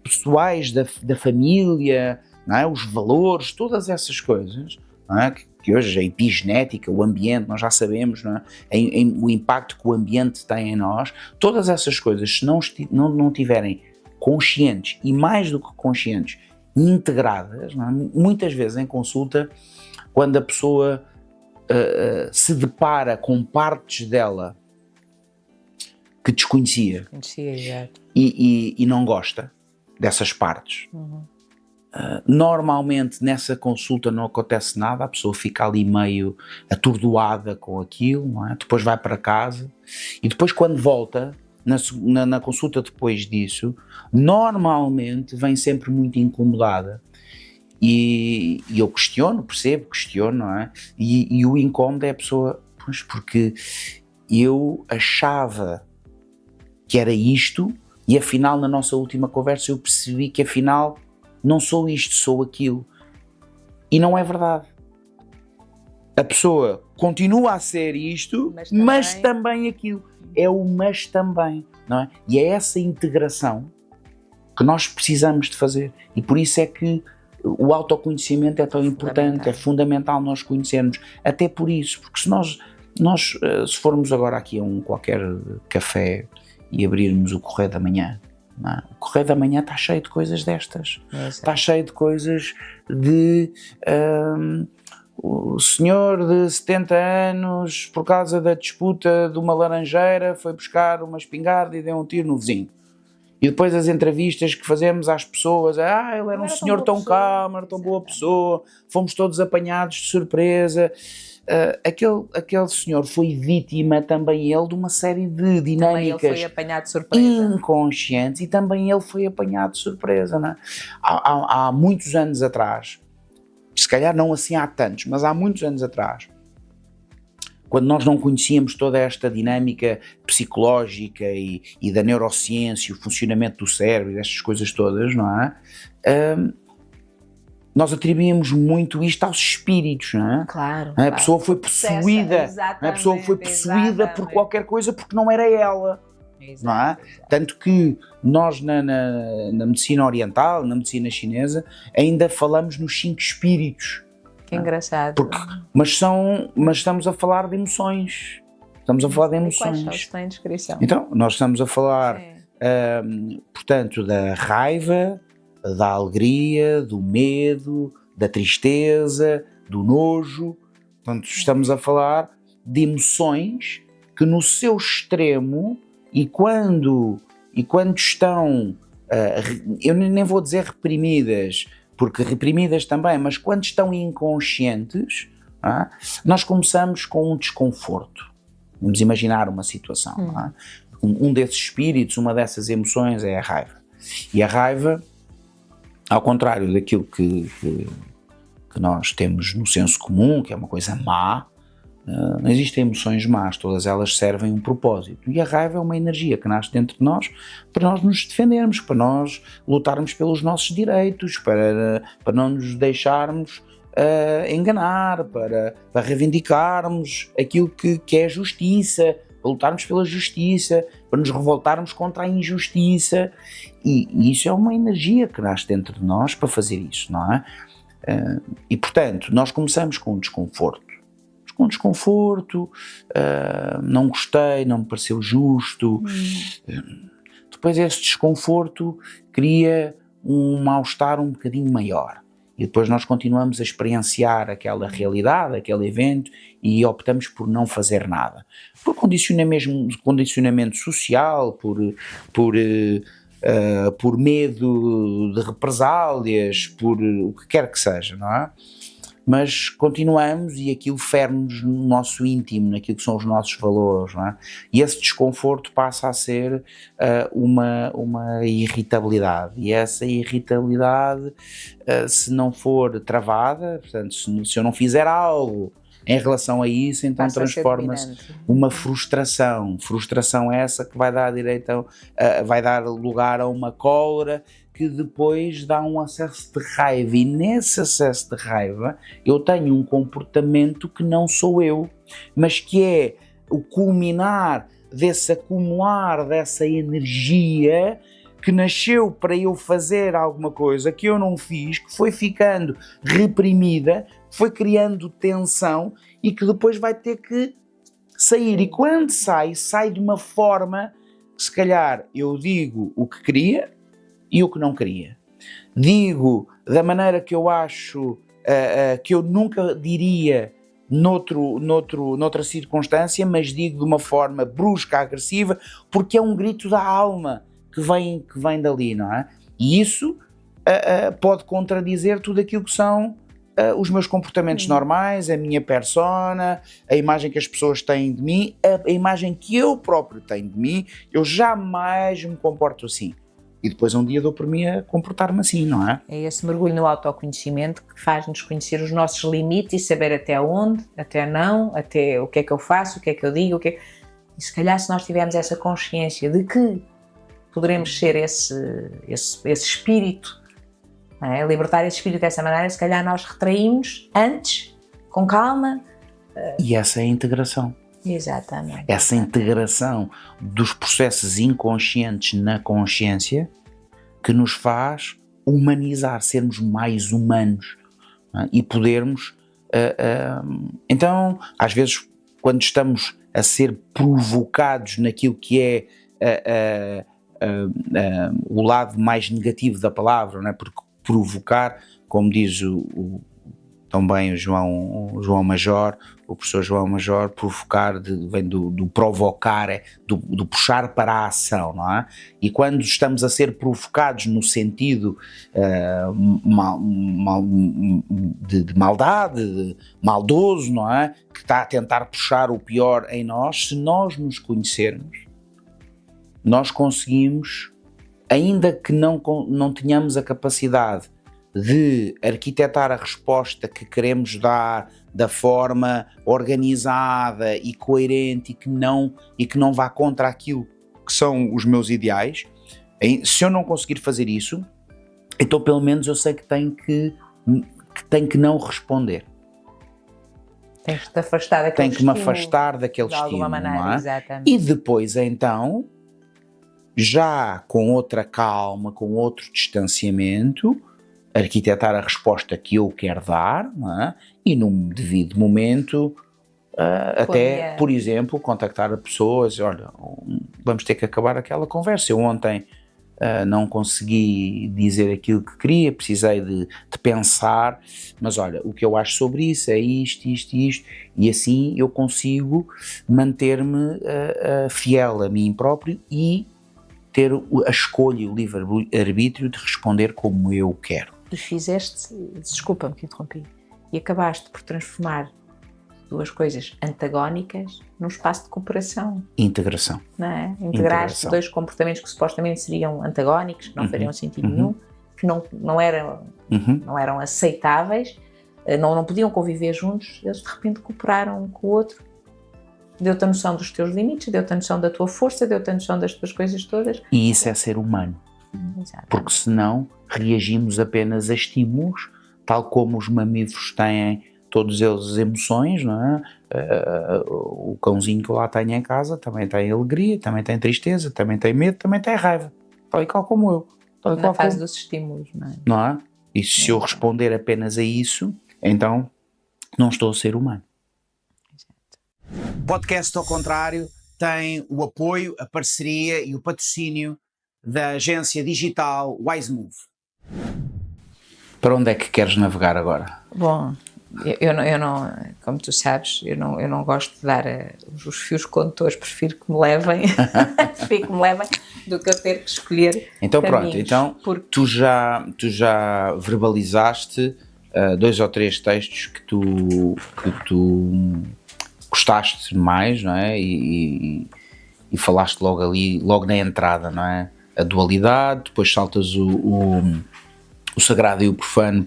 pessoais da família, não é? Os valores, todas essas coisas, não é? Que hoje a epigenética, o ambiente, nós já sabemos, não é? O impacto que o ambiente tem em nós, todas essas coisas, se não tiverem conscientes, e mais do que conscientes, integradas, não é? Muitas vezes em consulta, quando a pessoa se depara com partes dela que desconhecia, exato. E não gosta dessas partes, Normalmente nessa consulta não acontece nada, a pessoa fica ali meio atordoada com aquilo, não é? Depois vai para casa e depois quando volta, na consulta depois disso, normalmente vem sempre muito incomodada. E eu questiono, não é? E o incómodo é a pessoa, pois porque eu achava que era isto e afinal na nossa última conversa eu percebi que afinal não sou isto, sou aquilo. E não é verdade. A pessoa continua a ser isto, mas também aquilo. É o mas também, não é? E é essa integração que nós precisamos de fazer. E por isso é que o autoconhecimento é tão importante, é fundamental nós conhecermos. Até por isso, porque se nós se formos agora aqui a qualquer café e abrirmos o Correio da Manhã, não é? O Correio da Manhã está cheio de coisas destas. Está cheio de coisas de o senhor de 70 anos, por causa da disputa de uma laranjeira, foi buscar uma espingarda e deu um tiro no vizinho. E depois as entrevistas que fazemos às pessoas, ele era um senhor tão calmo, era tão boa pessoa, fomos todos apanhados de surpresa. Aquele senhor foi vítima também ele de uma série de dinâmicas também ele foi apanhado de surpresa. Inconscientes e também ele foi apanhado de surpresa, não é? Há muitos anos atrás, se calhar não assim há tantos, mas há muitos anos atrás, quando nós não conhecíamos toda esta dinâmica psicológica e da neurociência, o funcionamento do cérebro e destas coisas todas, não é? Nós atribuímos muito isto aos espíritos, não é? Claro. A pessoa foi possuída, por qualquer coisa porque não era ela. Não é? Tanto que nós na medicina oriental, na medicina chinesa, ainda falamos nos 5 espíritos. Que engraçado. Mas estamos a falar de emoções. Estamos a falar de emoções. Quais são? Tem descrição. Então, nós estamos a falar, portanto, da raiva, da alegria, do medo, da tristeza, do nojo. Portanto, estamos a falar de emoções que no seu extremo e quando estão, eu nem vou dizer reprimidas, porque reprimidas também, mas quando estão inconscientes, nós começamos com um desconforto. Vamos imaginar uma situação. Um desses espíritos, uma dessas emoções é a raiva. E a raiva, ao contrário daquilo que nós temos no senso comum, que é uma coisa má, não existem emoções más, todas elas servem um propósito. E a raiva é uma energia que nasce dentro de nós para nós nos defendermos, para nós lutarmos pelos nossos direitos, para não nos deixarmos enganar, para reivindicarmos aquilo que é justiça, para lutarmos pela justiça, para nos revoltarmos contra a injustiça. E isso é uma energia que nasce dentro de nós para fazer isso, não é? E portanto, nós começamos com um desconforto. Não gostei, não me pareceu justo. Depois esse desconforto cria um mal-estar um bocadinho maior. E depois nós continuamos a experienciar aquela realidade, aquele evento e optamos por não fazer nada. Por condicionamento social, por medo de represálias, por o que quer que seja, não é? Mas continuamos e aquilo fere-nos no nosso íntimo, naquilo que são os nossos valores, não é? E esse desconforto passa a ser uma irritabilidade, e essa irritabilidade, se não for travada, portanto, se eu não fizer algo em relação a isso, então transforma-se uma frustração essa que vai dar lugar a uma cólera, que depois dá um acesso de raiva, e nesse acesso de raiva eu tenho um comportamento que não sou eu, mas que é o culminar desse acumular dessa energia que nasceu para eu fazer alguma coisa que eu não fiz, que foi ficando reprimida, foi criando tensão e que depois vai ter que sair. E quando sai de uma forma que se calhar eu digo o que queria e o que não queria. Digo da maneira que eu acho que eu nunca diria noutra circunstância, mas digo de uma forma brusca, agressiva, porque é um grito da alma que vem dali, não é? E isso pode contradizer tudo aquilo que são os meus comportamentos normais, a minha persona, a imagem que as pessoas têm de mim, a imagem que eu próprio tenho de mim. Eu jamais me comporto assim. E depois um dia dou por mim a comportar-me assim, não é? É esse mergulho no autoconhecimento que faz-nos conhecer os nossos limites e saber até onde, até não, até o que é que eu faço, o que é que eu digo, E se calhar se nós tivermos essa consciência de que poderemos ser esse espírito, não é? Libertar esse espírito dessa maneira, se calhar nós retraímos antes, com calma. E essa é a integração. Exatamente. Essa integração dos processos inconscientes na consciência que nos faz humanizar, sermos mais humanos, não é? E podermos... então, às vezes, quando estamos a ser provocados naquilo que é o lado mais negativo da palavra, não é? Porque provocar, como diz também o João Major, o professor João Major, provocar vem do provocar, do puxar para a ação, não é? E quando estamos a ser provocados no sentido de maldade, de maldoso, não é? Que está a tentar puxar o pior em nós, se nós nos conhecermos, nós conseguimos, ainda que não tenhamos a capacidade de arquitetar a resposta que queremos dar da forma organizada e coerente e que não vá contra aquilo que são os meus ideais, se eu não conseguir fazer isso, então pelo menos eu sei que tenho que não responder. Tenho que te afastar daquele estímulo. Tenho que me afastar daquele estímulo. De alguma maneira, não é? Exatamente. E depois então, já com outra calma, com outro distanciamento, arquitetar a resposta que eu quero dar, não é? E num devido momento, até, por exemplo, contactar pessoas, olha, vamos ter que acabar aquela conversa. Eu ontem não consegui dizer aquilo que queria, precisei de pensar, mas olha, o que eu acho sobre isso é isto, e assim eu consigo manter-me fiel a mim próprio e ter a escolha, o livre-arbítrio de responder como eu quero. E fizeste, desculpa-me que interrompi, e acabaste por transformar duas coisas antagónicas num espaço de cooperação. Integração. Não é? Integraste dois comportamentos que supostamente seriam antagónicos, que não fariam sentido nenhum, que não eram aceitáveis, não podiam conviver juntos, eles de repente cooperaram um com o outro. Deu-te a noção dos teus limites, deu-te a noção da tua força, deu-te a noção das tuas coisas todas. E isso é ser humano. Exatamente. Porque senão reagimos apenas a estímulos, tal como os mamíferos têm todos eles emoções, não é? O cãozinho que eu lá tenho em casa também tem alegria, também tem tristeza, também tem medo, também tem raiva, tal e qual como eu. Na fase dos estímulos, não é? Não é? E se eu responder apenas a isso, então não estou a ser humano. O podcast Ao Contrário tem o apoio, a parceria e o patrocínio da agência digital Wisemove. Para onde é que queres navegar agora? Bom, eu não, como tu sabes, eu não gosto de dar os fios condutores, prefiro que me levem, do que eu ter que escolher então caminhos. Pronto, então porque tu já verbalizaste 2 ou 3 textos que tu gostaste mais, não é? E falaste logo na entrada, não é? A dualidade, depois saltas o sagrado e o profano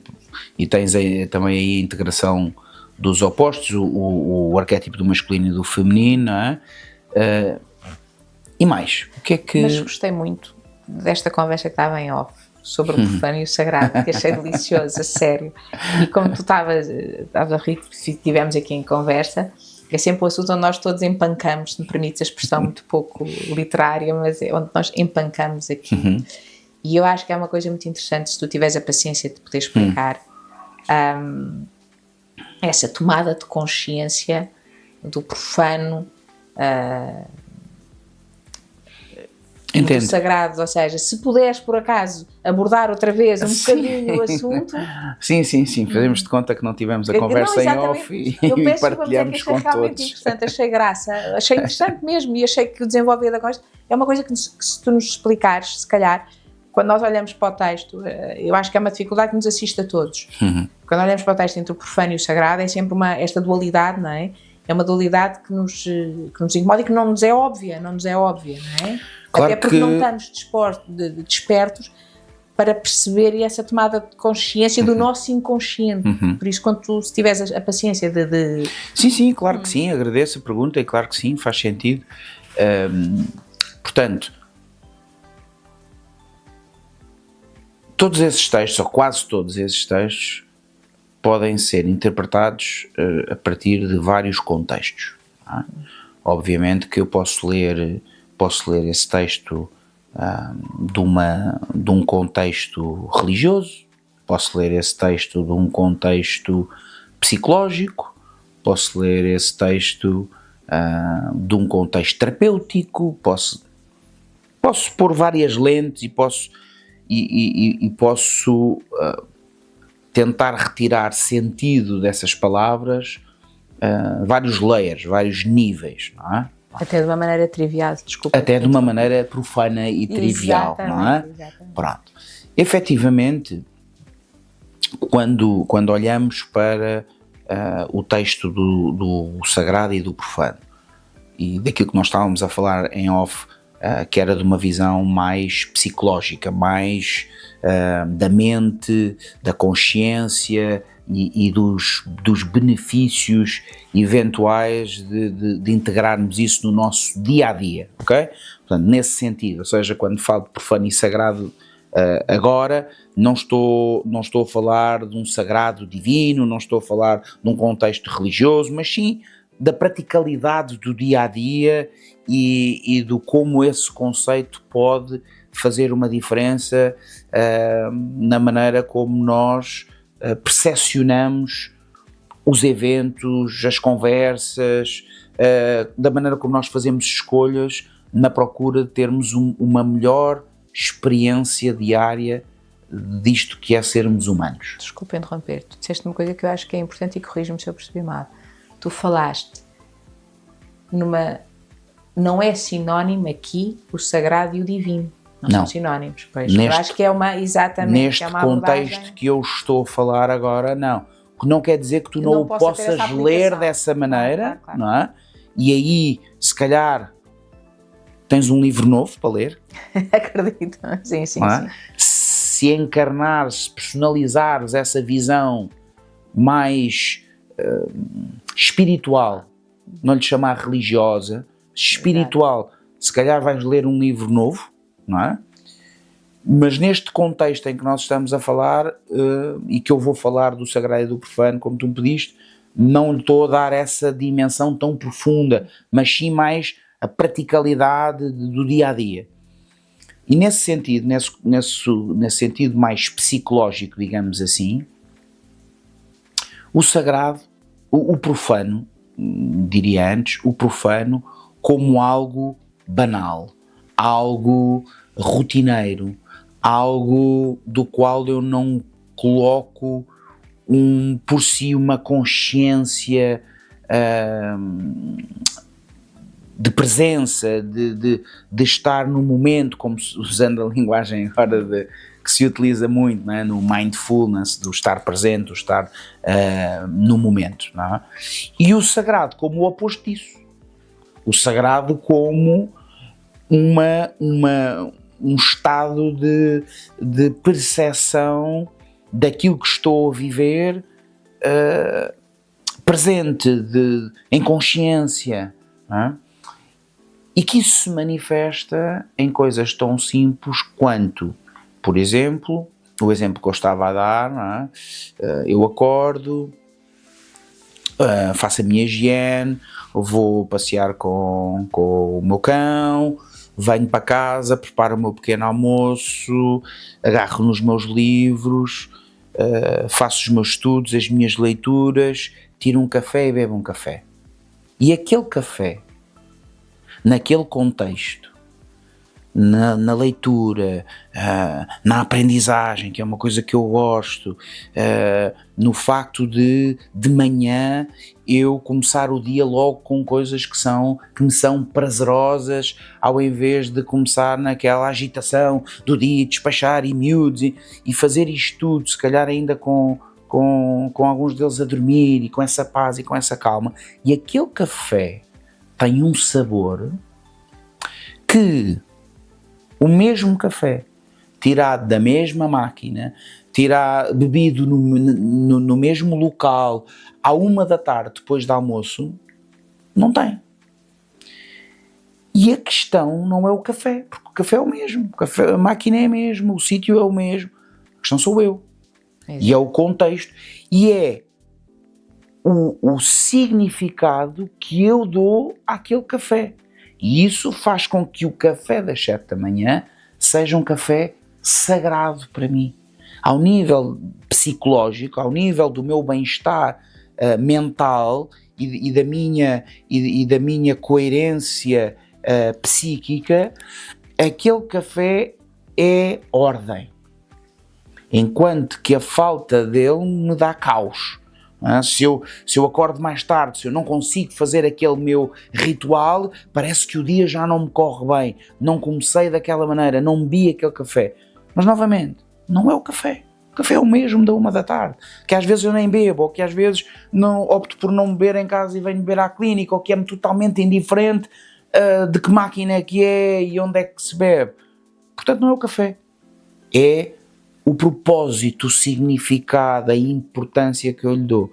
e tens também aí a integração dos opostos, o arquétipo do masculino e do feminino, não é? E mais, o que é que... Mas gostei muito desta conversa que estava em off, sobre o profano e o sagrado, que achei delicioso, a sério. E como tu estavas a rir, estivemos aqui em conversa, é sempre um assunto onde nós todos empancamos, se me permites a expressão muito pouco literária, mas é onde nós empancamos aqui. E eu acho que é uma coisa muito interessante, se tu tiveres a paciência de poder explicar essa tomada de consciência do profano e do sagrado, ou seja, se puderes por acaso abordar outra vez um bocadinho o assunto... Sim, fazemos de conta que não tivemos a conversa em off e partilhamos com todos. Achei realmente interessante, achei graça, achei interessante mesmo e achei que o desenvolver da conversa é uma coisa que se tu nos explicares, se calhar, quando nós olhamos para o texto, eu acho que é uma dificuldade que nos assiste a todos. Quando olhamos para o texto entre o profano e o sagrado, é sempre esta dualidade, não é? É uma dualidade que nos incomoda e que não nos é óbvia, não é? Claro. Até porque não estamos despertos para perceber essa tomada de consciência do nosso inconsciente. Por isso, quando se tiveres a paciência de... Sim, claro que sim, agradeço a pergunta e claro que sim, faz sentido. Portanto, todos esses textos, ou quase todos esses textos, podem ser interpretados a partir de vários contextos. Não é? Obviamente que eu posso ler esse texto de um contexto religioso, posso ler esse texto de um contexto psicológico, posso ler esse texto de um contexto terapêutico, posso pôr várias lentes e posso tentar retirar sentido dessas palavras, vários layers, vários níveis, não é? Até de uma maneira trivial, desculpa. Até de uma maneira profana e trivial, não é? Exatamente. Pronto. Efetivamente, quando olhamos para o texto do sagrado e do profano, e daquilo que nós estávamos a falar em off, que era de uma visão mais psicológica, mais da mente, da consciência e dos benefícios eventuais de integrarmos isso no nosso dia-a-dia, ok? Portanto, nesse sentido, ou seja, quando falo de profano e sagrado agora, não estou a falar de um sagrado divino, não estou a falar de um contexto religioso, mas sim da praticalidade do dia-a-dia e do como esse conceito pode fazer uma diferença na maneira como nós percepcionamos os eventos, as conversas, da maneira como nós fazemos escolhas na procura de termos uma melhor experiência diária disto que é sermos humanos. Desculpa interromper, tu disseste uma coisa que eu acho que é importante e corrige-me se eu percebi mal. Tu falaste não é sinónimo aqui o sagrado e o divino. Não são sinónimos, pois. Eu acho que é exatamente neste contexto que eu estou a falar agora, não. Que não quer dizer que tu não o possas ler dessa maneira, claro. Não é? E aí, se calhar, tens um livro novo para ler. Acredito, sim. Se encarnares, se personalizares essa visão mais espiritual, não lhe chamar religiosa, espiritual, se calhar vais ler um livro novo, não é? Mas neste contexto em que nós estamos a falar, e que eu vou falar do sagrado e do profano, como tu me pediste, não lhe estou a dar essa dimensão tão profunda, mas sim mais a praticalidade do dia-a-dia. E nesse sentido, nesse sentido mais psicológico, digamos assim, o sagrado, o profano, diria antes, o profano como algo banal, algo rotineiro, algo do qual eu não coloco por si uma consciência de presença, de estar no momento, como usando a linguagem agora que se utiliza muito, não é? No mindfulness, do estar presente, do estar no momento. Não é? E o sagrado como o oposto disso. O sagrado como um estado de percepção daquilo que estou a viver, presente, em consciência, não é? E que isso se manifesta em coisas tão simples quanto, por exemplo, o exemplo que eu estava a dar, não é? Eu acordo, faço a minha higiene, vou passear com o meu cão, venho para casa, preparo o meu pequeno almoço, agarro nos meus livros, faço os meus estudos, as minhas leituras, tiro um café e bebo um café. E aquele café, naquele contexto, na leitura, na aprendizagem, que é uma coisa que eu gosto, no facto de manhã eu começar o dia logo com coisas que me são prazerosas, ao invés de começar naquela agitação do dia, despachar e miúdos e fazer isto tudo, se calhar ainda com alguns deles a dormir e com essa paz e com essa calma. E aquele café tem um sabor que o mesmo café tirado da mesma máquina, bebido no mesmo local à 1h depois do almoço, não tem. E a questão não é o café, porque o café é o mesmo, a máquina é a mesma, o sítio é o mesmo, a questão sou eu. E é o contexto, e é o significado que eu dou àquele café. E isso faz com que o café das 7 da manhã seja um café sagrado para mim. Ao nível psicológico, ao nível do meu bem-estar mental e da minha coerência psíquica, aquele café é ordem. Enquanto que a falta dele me dá caos. Se eu acordo mais tarde, se eu não consigo fazer aquele meu ritual, parece que o dia já não me corre bem, não comecei daquela maneira, não bebi aquele café. Mas novamente, não é o café. O café é o mesmo da 1h, que às vezes eu nem bebo, ou que às vezes opto por não beber em casa e venho beber à clínica, ou que é-me totalmente indiferente de que máquina é que é e onde é que se bebe. Portanto, não é o café. É o propósito, o significado, a importância que eu lhe dou.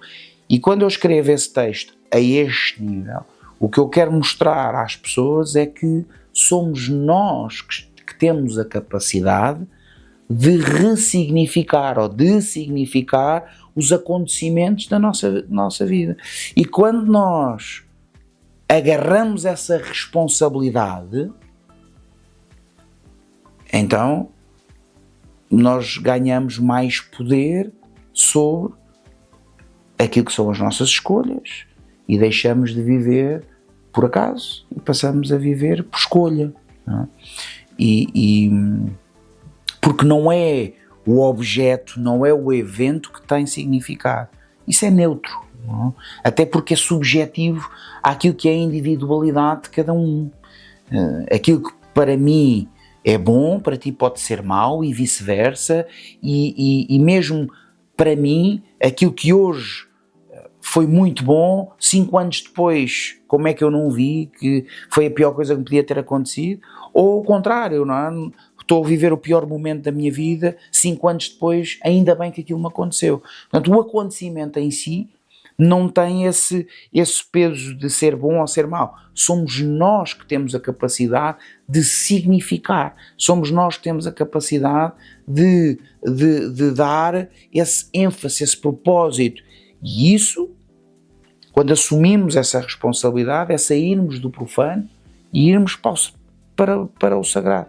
E quando eu escrevo esse texto a este nível, o que eu quero mostrar às pessoas é que somos nós que temos a capacidade de ressignificar ou de significar os acontecimentos da nossa vida. E quando nós agarramos essa responsabilidade, então nós ganhamos mais poder sobre aquilo que são as nossas escolhas e deixamos de viver por acaso e passamos a viver por escolha, não é? Porque não é o objeto, não é o evento que tem significado. Isso é neutro, não é? Até porque é subjetivo àquilo que é a individualidade de cada um. Aquilo que para mim é bom, para ti pode ser mau e vice-versa, e mesmo para mim, aquilo que hoje foi muito bom, 5 anos depois, como é que eu não vi que foi a pior coisa que me podia ter acontecido? Ou o contrário, não é? Estou a viver o pior momento da minha vida, 5 anos depois, ainda bem que aquilo me aconteceu. Portanto, o acontecimento em si não tem esse peso de ser bom ou ser mau. Somos nós que temos a capacidade de significar. Somos nós que temos a capacidade de dar esse ênfase, esse propósito. E isso, quando assumimos essa responsabilidade, é sairmos do profano e irmos para o sagrado.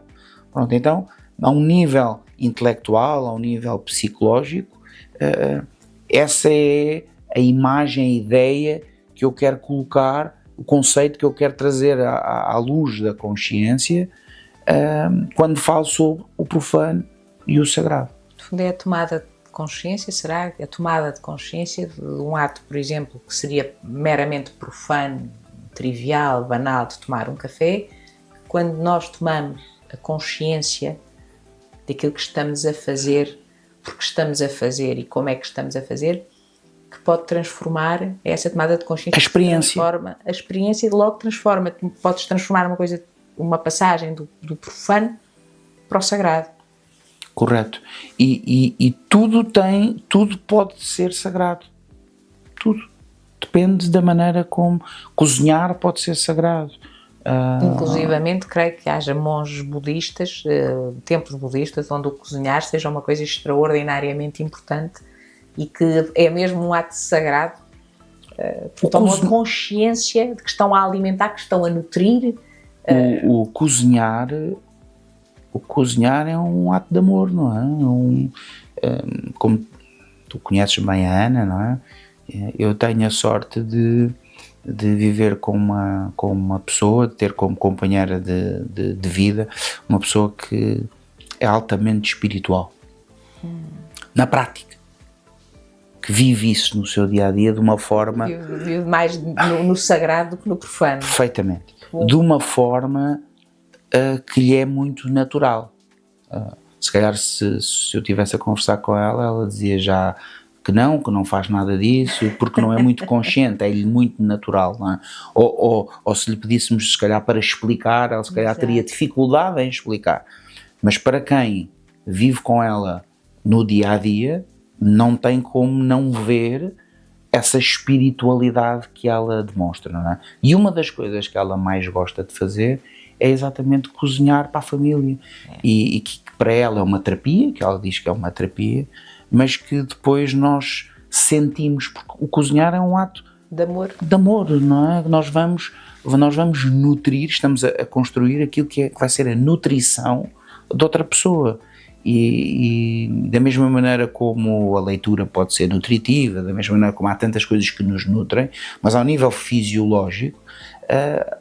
Pronto, então, a um nível intelectual, a um nível psicológico, essa é a imagem, a ideia que eu quero colocar, o conceito que eu quero trazer à luz da consciência quando falo sobre o profano e o sagrado. No fundo é a tomada de consciência, será? A tomada de consciência de um ato, por exemplo, que seria meramente profano, trivial, banal, de tomar um café, quando nós tomamos a consciência daquilo que estamos a fazer, porque estamos a fazer e como é que estamos a fazer, que pode transformar essa tomada de consciência. A experiência logo transforma. Podes transformar uma passagem do profano para o sagrado. Correto. E tudo pode ser sagrado. Tudo. Depende da maneira como cozinhar pode ser sagrado. Inclusivamente, creio que haja monges budistas, templos budistas, onde o cozinhar seja uma coisa extraordinariamente importante e que é mesmo um ato sagrado. Tomam consciência de que estão a alimentar, que estão a nutrir. O cozinhar é um ato de amor, não é? Como tu conheces bem a Ana, não é? Eu tenho a sorte de de viver com uma pessoa, de ter como companheira de vida uma pessoa que é altamente espiritual, na prática, que vive isso no seu dia-a-dia de uma forma... Vive mais no sagrado do que no profano. Perfeitamente. De uma forma que lhe é muito natural. Se calhar se eu estivesse a conversar com ela, ela dizia já que não faz nada disso, porque não é muito consciente, é-lhe muito natural, não é? Ou se lhe pedíssemos se calhar para explicar, ela se calhar teria dificuldade em explicar. Mas para quem vive com ela no dia-a-dia, não tem como não ver essa espiritualidade que ela demonstra, não é? E uma das coisas que ela mais gosta de fazer é exatamente cozinhar para a família. E que para ela é uma terapia, que ela diz que é uma terapia, mas que depois nós sentimos, porque o cozinhar é um ato de amor, não é? Nós vamos nutrir, estamos a construir aquilo que vai ser a nutrição de outra pessoa. E da mesma maneira como a leitura pode ser nutritiva, da mesma maneira como há tantas coisas que nos nutrem, mas ao nível fisiológico,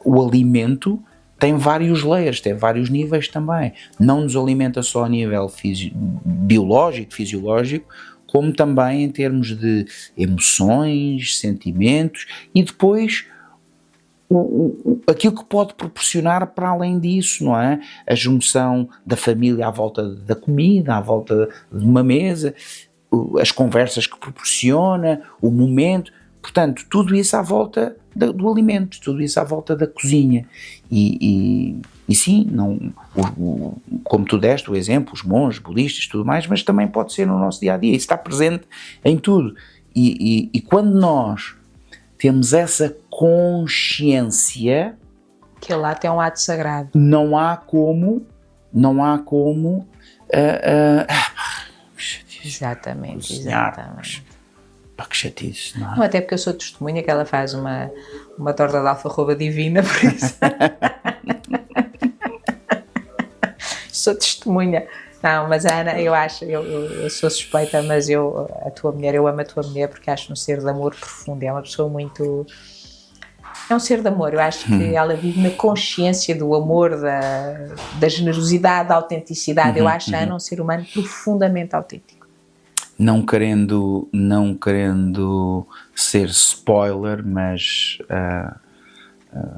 o alimento tem vários layers, tem vários níveis também. Não nos alimenta só a nível biológico, fisiológico, como também em termos de emoções, sentimentos e depois aquilo que pode proporcionar para além disso, não é? A junção da família à volta da comida, à volta de uma mesa, as conversas que proporciona, o momento, portanto, tudo isso à volta do alimento, tudo isso à volta da cozinha. E sim, como tu deste o exemplo, os monges, budistas, tudo mais, mas também pode ser no nosso dia-a-dia, isso está presente em tudo. E quando nós temos essa consciência que lá tem um ato sagrado, não há como exatamente. Pá, que chatice, não é? Não, até porque eu sou testemunha que ela faz uma torta de alfarroba divina, por isso sou testemunha. Não, mas a Ana, eu acho, eu sou suspeita, mas eu amo a tua mulher porque acho um ser de amor profundo, é uma pessoa muito... É um ser de amor, eu acho que ela vive na consciência do amor, da generosidade, da autenticidade. Eu acho a Ana um ser humano profundamente autêntico. Não querendo ser spoiler, mas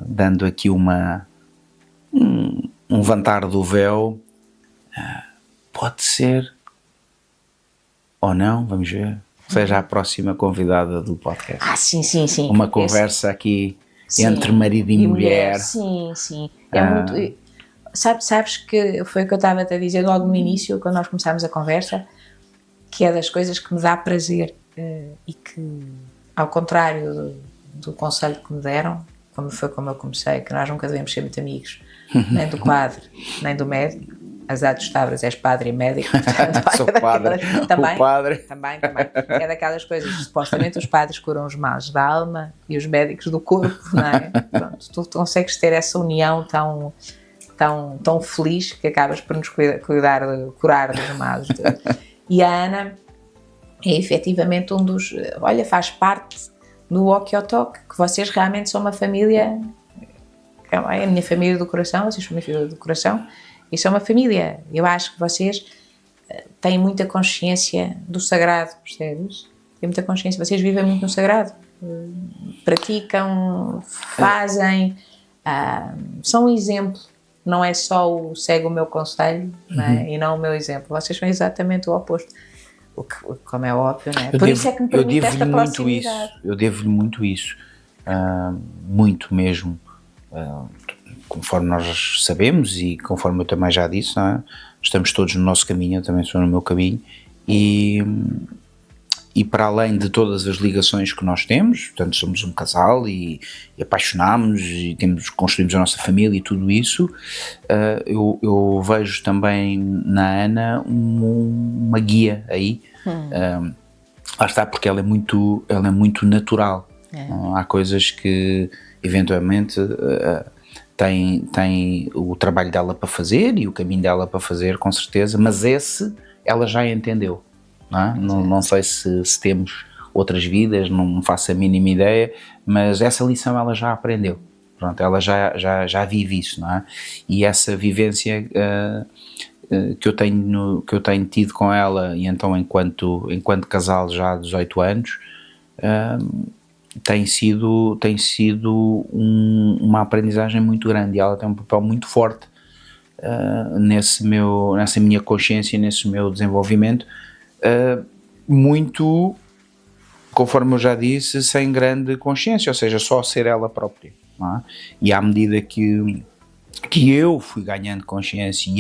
dando aqui um levantar do véu, pode ser ou não, vamos ver, seja a próxima convidada do podcast. Sim. Uma conversa aqui entre marido e mulher. Sim. É muito... Sabes que foi o que eu estava a dizer logo no início, quando nós começámos a conversa, que é das coisas que me dá prazer e que, ao contrário do conselho que me deram, como eu comecei, que nós nunca devemos ser muito amigos, nem do padre, nem do médico, azar dos tabras, és padre e médico, portanto, sou padre, também, o padre. Também, é daquelas coisas, supostamente os padres curam os males da alma e os médicos do corpo, não é? Pronto, tu consegues ter essa união tão feliz que acabas por nos curar dos males. E a Ana é efetivamente um dos... Olha, faz parte do Walk Your Talk, que vocês realmente são uma família... É a minha família do coração, vocês são a minha família do coração, e são uma família. Eu acho que vocês têm muita consciência do sagrado, percebes? Têm muita consciência, vocês vivem muito no sagrado. Praticam, fazem, são um exemplo. Não é só o segue o meu conselho, não é? E não o meu exemplo. Vocês são exatamente o oposto. Como é óbvio, não é? Por isso é que me permite esta proximidade. Eu devo-lhe muito isso. Muito mesmo. Conforme nós sabemos e conforme eu também já disse, não é? Estamos todos no nosso caminho, eu também sou no meu caminho. E para além de todas as ligações que nós temos, portanto somos um casal e apaixonámos e construímos a nossa família e tudo isso, eu vejo também na Ana uma guia aí, lá está, porque ela é muito natural. Há coisas que eventualmente tem o trabalho dela para fazer e o caminho dela para fazer, com certeza, mas ela já entendeu. Não sei se temos outras vidas, não faço a mínima ideia, mas essa lição ela já aprendeu. Pronto, ela já vive isso, não é? E essa vivência que eu tenho tido com ela, e então enquanto casal já há 18 anos, tem sido uma aprendizagem muito grande, e ela tem um papel muito forte nessa minha consciência, nesse meu desenvolvimento, muito, conforme eu já disse, sem grande consciência, ou seja, só ser ela própria, não é? E à medida que eu fui ganhando consciência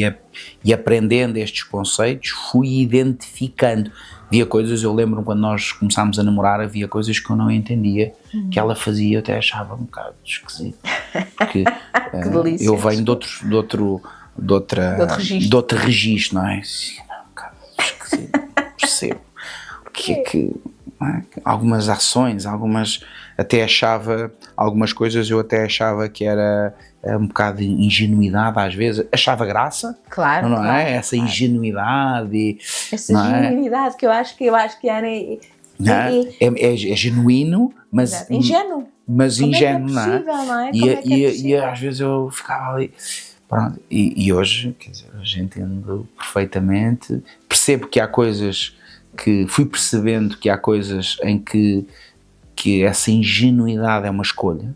e aprendendo estes conceitos, fui identificando. Havia coisas, eu lembro-me quando nós começámos a namorar, havia coisas que eu não entendia, que ela fazia, eu até achava um bocado esquisito. Porque eu venho de outro registro, não é? Um bocado esquisito, percebo. Porque é que algumas ações, algumas coisas eu até achava que era um bocado de ingenuidade às vezes, achava graça, claro, não claro, é? Essa ingenuidade, essa genuinidade que eu acho que era é genuíno, mas ingênuo, mas como ingênuo, é que é possível, não é? E às vezes eu ficava ali, pronto, e hoje, quer dizer, hoje entendo perfeitamente, percebo que há coisas que fui percebendo que há coisas em que essa ingenuidade é uma escolha.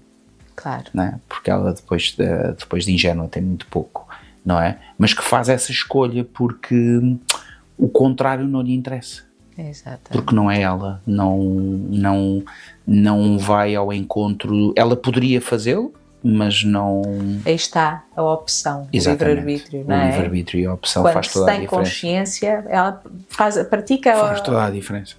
Claro. Não é? Porque ela depois de ingênua tem muito pouco, não é? Mas que faz essa escolha porque o contrário não lhe interessa. Exatamente. Porque não é ela, não vai ao encontro, ela poderia fazê-lo, mas não... Aí está a opção, exatamente, o livre-arbítrio, não é? O livre-arbítrio e a opção quando faz toda a diferença. Quando se tem consciência, ela pratica... Faz toda a diferença.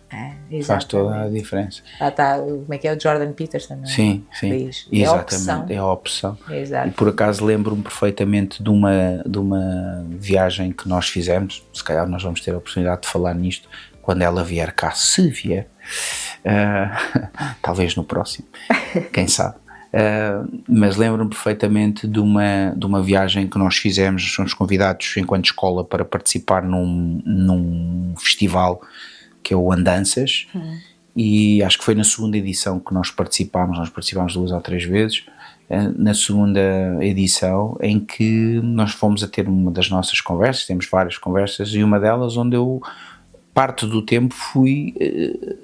Faz toda a diferença. Lá está, como é que é o Jordan Peterson, não é? Sim, diz, exatamente, é a opção. Exato. E por acaso lembro-me perfeitamente de uma viagem que nós fizemos, se calhar nós vamos ter a oportunidade de falar nisto, quando ela vier cá, se vier, talvez no próximo, quem sabe. Mas lembro-me perfeitamente de uma viagem que nós fizemos, fomos convidados enquanto escola para participar num festival que é o Andanças, e acho que foi na segunda edição que nós participámos 2 ou 3 vezes, na segunda edição em que nós fomos a ter uma das nossas conversas, temos várias conversas, e uma delas onde eu parte do tempo fui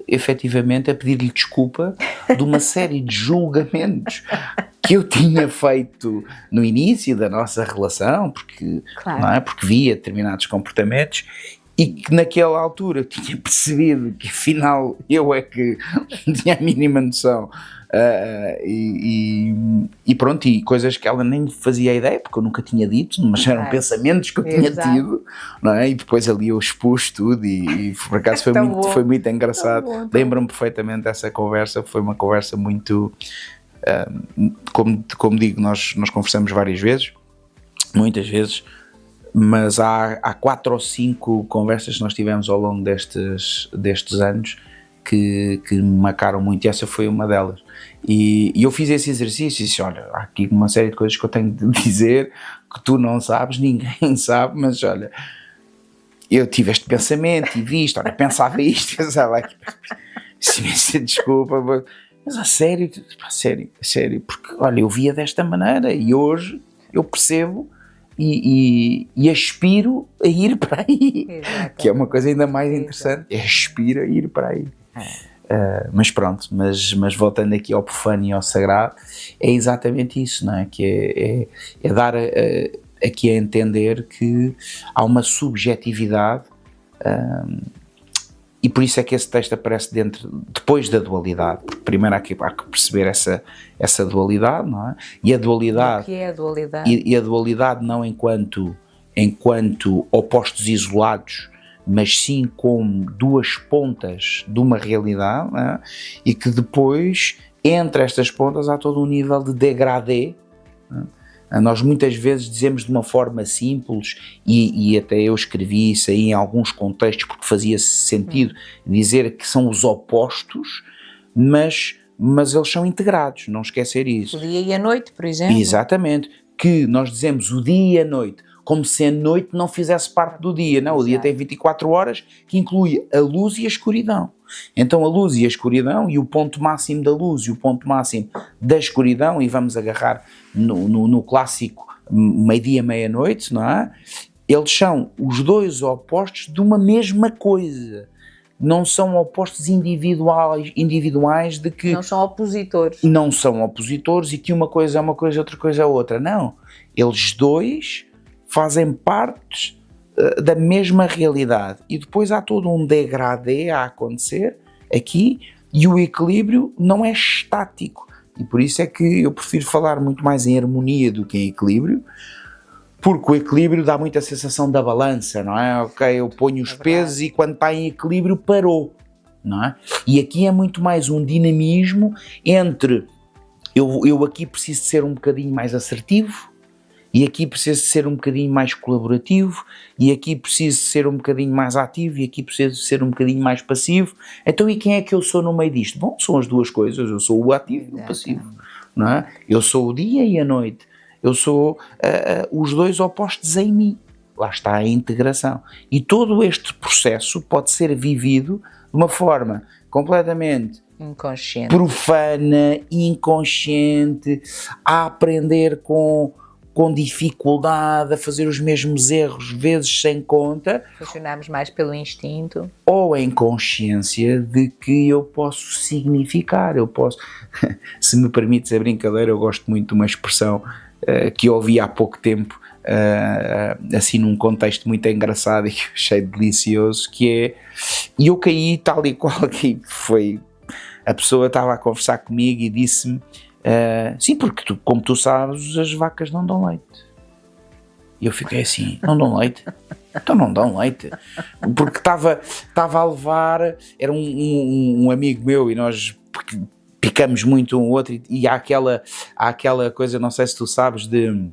efetivamente a pedir-lhe desculpa de uma série de julgamentos que eu tinha feito no início da nossa relação, porque, claro, não é? Porque via determinados comportamentos e que naquela altura eu tinha percebido que afinal eu é que não tinha a mínima noção. E pronto, e coisas que ela nem fazia ideia, porque eu nunca tinha dito, mas eram pensamentos que eu tinha tido, não é? E depois ali eu expus tudo e por acaso foi muito engraçado. Lembro-me perfeitamente dessa conversa, foi uma conversa muito, como digo, nós conversamos várias vezes, muitas vezes, mas há 4 ou 5 conversas que nós tivemos ao longo destes anos que me marcaram muito, e essa foi uma delas. E eu fiz esse exercício e disse, olha, há aqui uma série de coisas que eu tenho de dizer que tu não sabes, ninguém sabe, mas olha, eu tive este pensamento e vi isto, olha, pensava isto, pensava aquilo, desculpa, mas a sério, porque olha, eu via desta maneira e hoje eu percebo e aspiro a ir para aí. Exato. Que é uma coisa ainda mais interessante, aspiro a ir para aí. Mas pronto, mas voltando aqui ao profano e ao sagrado, é exatamente isso, não é? Que é dar aqui a entender que há uma subjetividade, e por isso é que esse texto aparece depois da dualidade, porque primeiro há que perceber essa dualidade, não é? E a dualidade, o que é a dualidade? E a dualidade não enquanto opostos isolados, mas sim como 2 pontas de uma realidade, não é? E que depois, entre estas pontas, há todo um nível de degradê. Nós muitas vezes dizemos de uma forma simples, e até eu escrevi isso aí em alguns contextos porque fazia sentido dizer que são os opostos, mas eles são integrados, não esquecer isso. O dia e a noite, por exemplo. Exatamente, que nós dizemos o dia e a noite, como se a noite não fizesse parte do dia, não, o dia tem 24 horas, que inclui a luz e a escuridão. Então a luz e a escuridão, e o ponto máximo da luz e o ponto máximo da escuridão, e vamos agarrar no clássico meio-dia, meia-noite, não é? Eles são os dois opostos de uma mesma coisa. Não são opostos individuais de que... Não são opositores. Não são opositores e que uma coisa é uma coisa e outra coisa é outra. Não. Eles dois fazem parte da mesma realidade. E depois há todo um degradê a acontecer aqui e o equilíbrio não é estático. E por isso é que eu prefiro falar muito mais em harmonia do que em equilíbrio, porque o equilíbrio dá muita sensação da balança, não é? Ok, eu ponho os pesos e quando está em equilíbrio parou, não é? E aqui é muito mais um dinamismo entre eu aqui preciso de ser um bocadinho mais assertivo, e aqui preciso de ser um bocadinho mais colaborativo, e aqui preciso de ser um bocadinho mais ativo, e aqui preciso de ser um bocadinho mais passivo. Então e quem é que eu sou no meio disto? Bom, são as duas coisas, eu sou o ativo e o passivo, não é? Eu sou o dia e a noite. Eu sou os dois opostos em mim. Lá está a integração. E todo este processo pode ser vivido de uma forma completamente inconsciente, profana, inconsciente, a aprender com dificuldade, a fazer os mesmos erros vezes sem conta. Funcionamos mais pelo instinto. Ou em consciência de que eu posso significar, eu posso... Se me permites a brincadeira, eu gosto muito de uma expressão que eu ouvi há pouco tempo, assim num contexto muito engraçado e que eu achei delicioso, que é, e eu caí tal e qual que foi, a pessoa estava a conversar comigo e disse-me, sim, porque como tu sabes, as vacas não dão leite. E eu fiquei assim, não dão leite? Então não dão leite. Porque estava a levar, era um amigo meu e nós... picamos muito um outro e há aquela coisa, não sei se tu sabes, de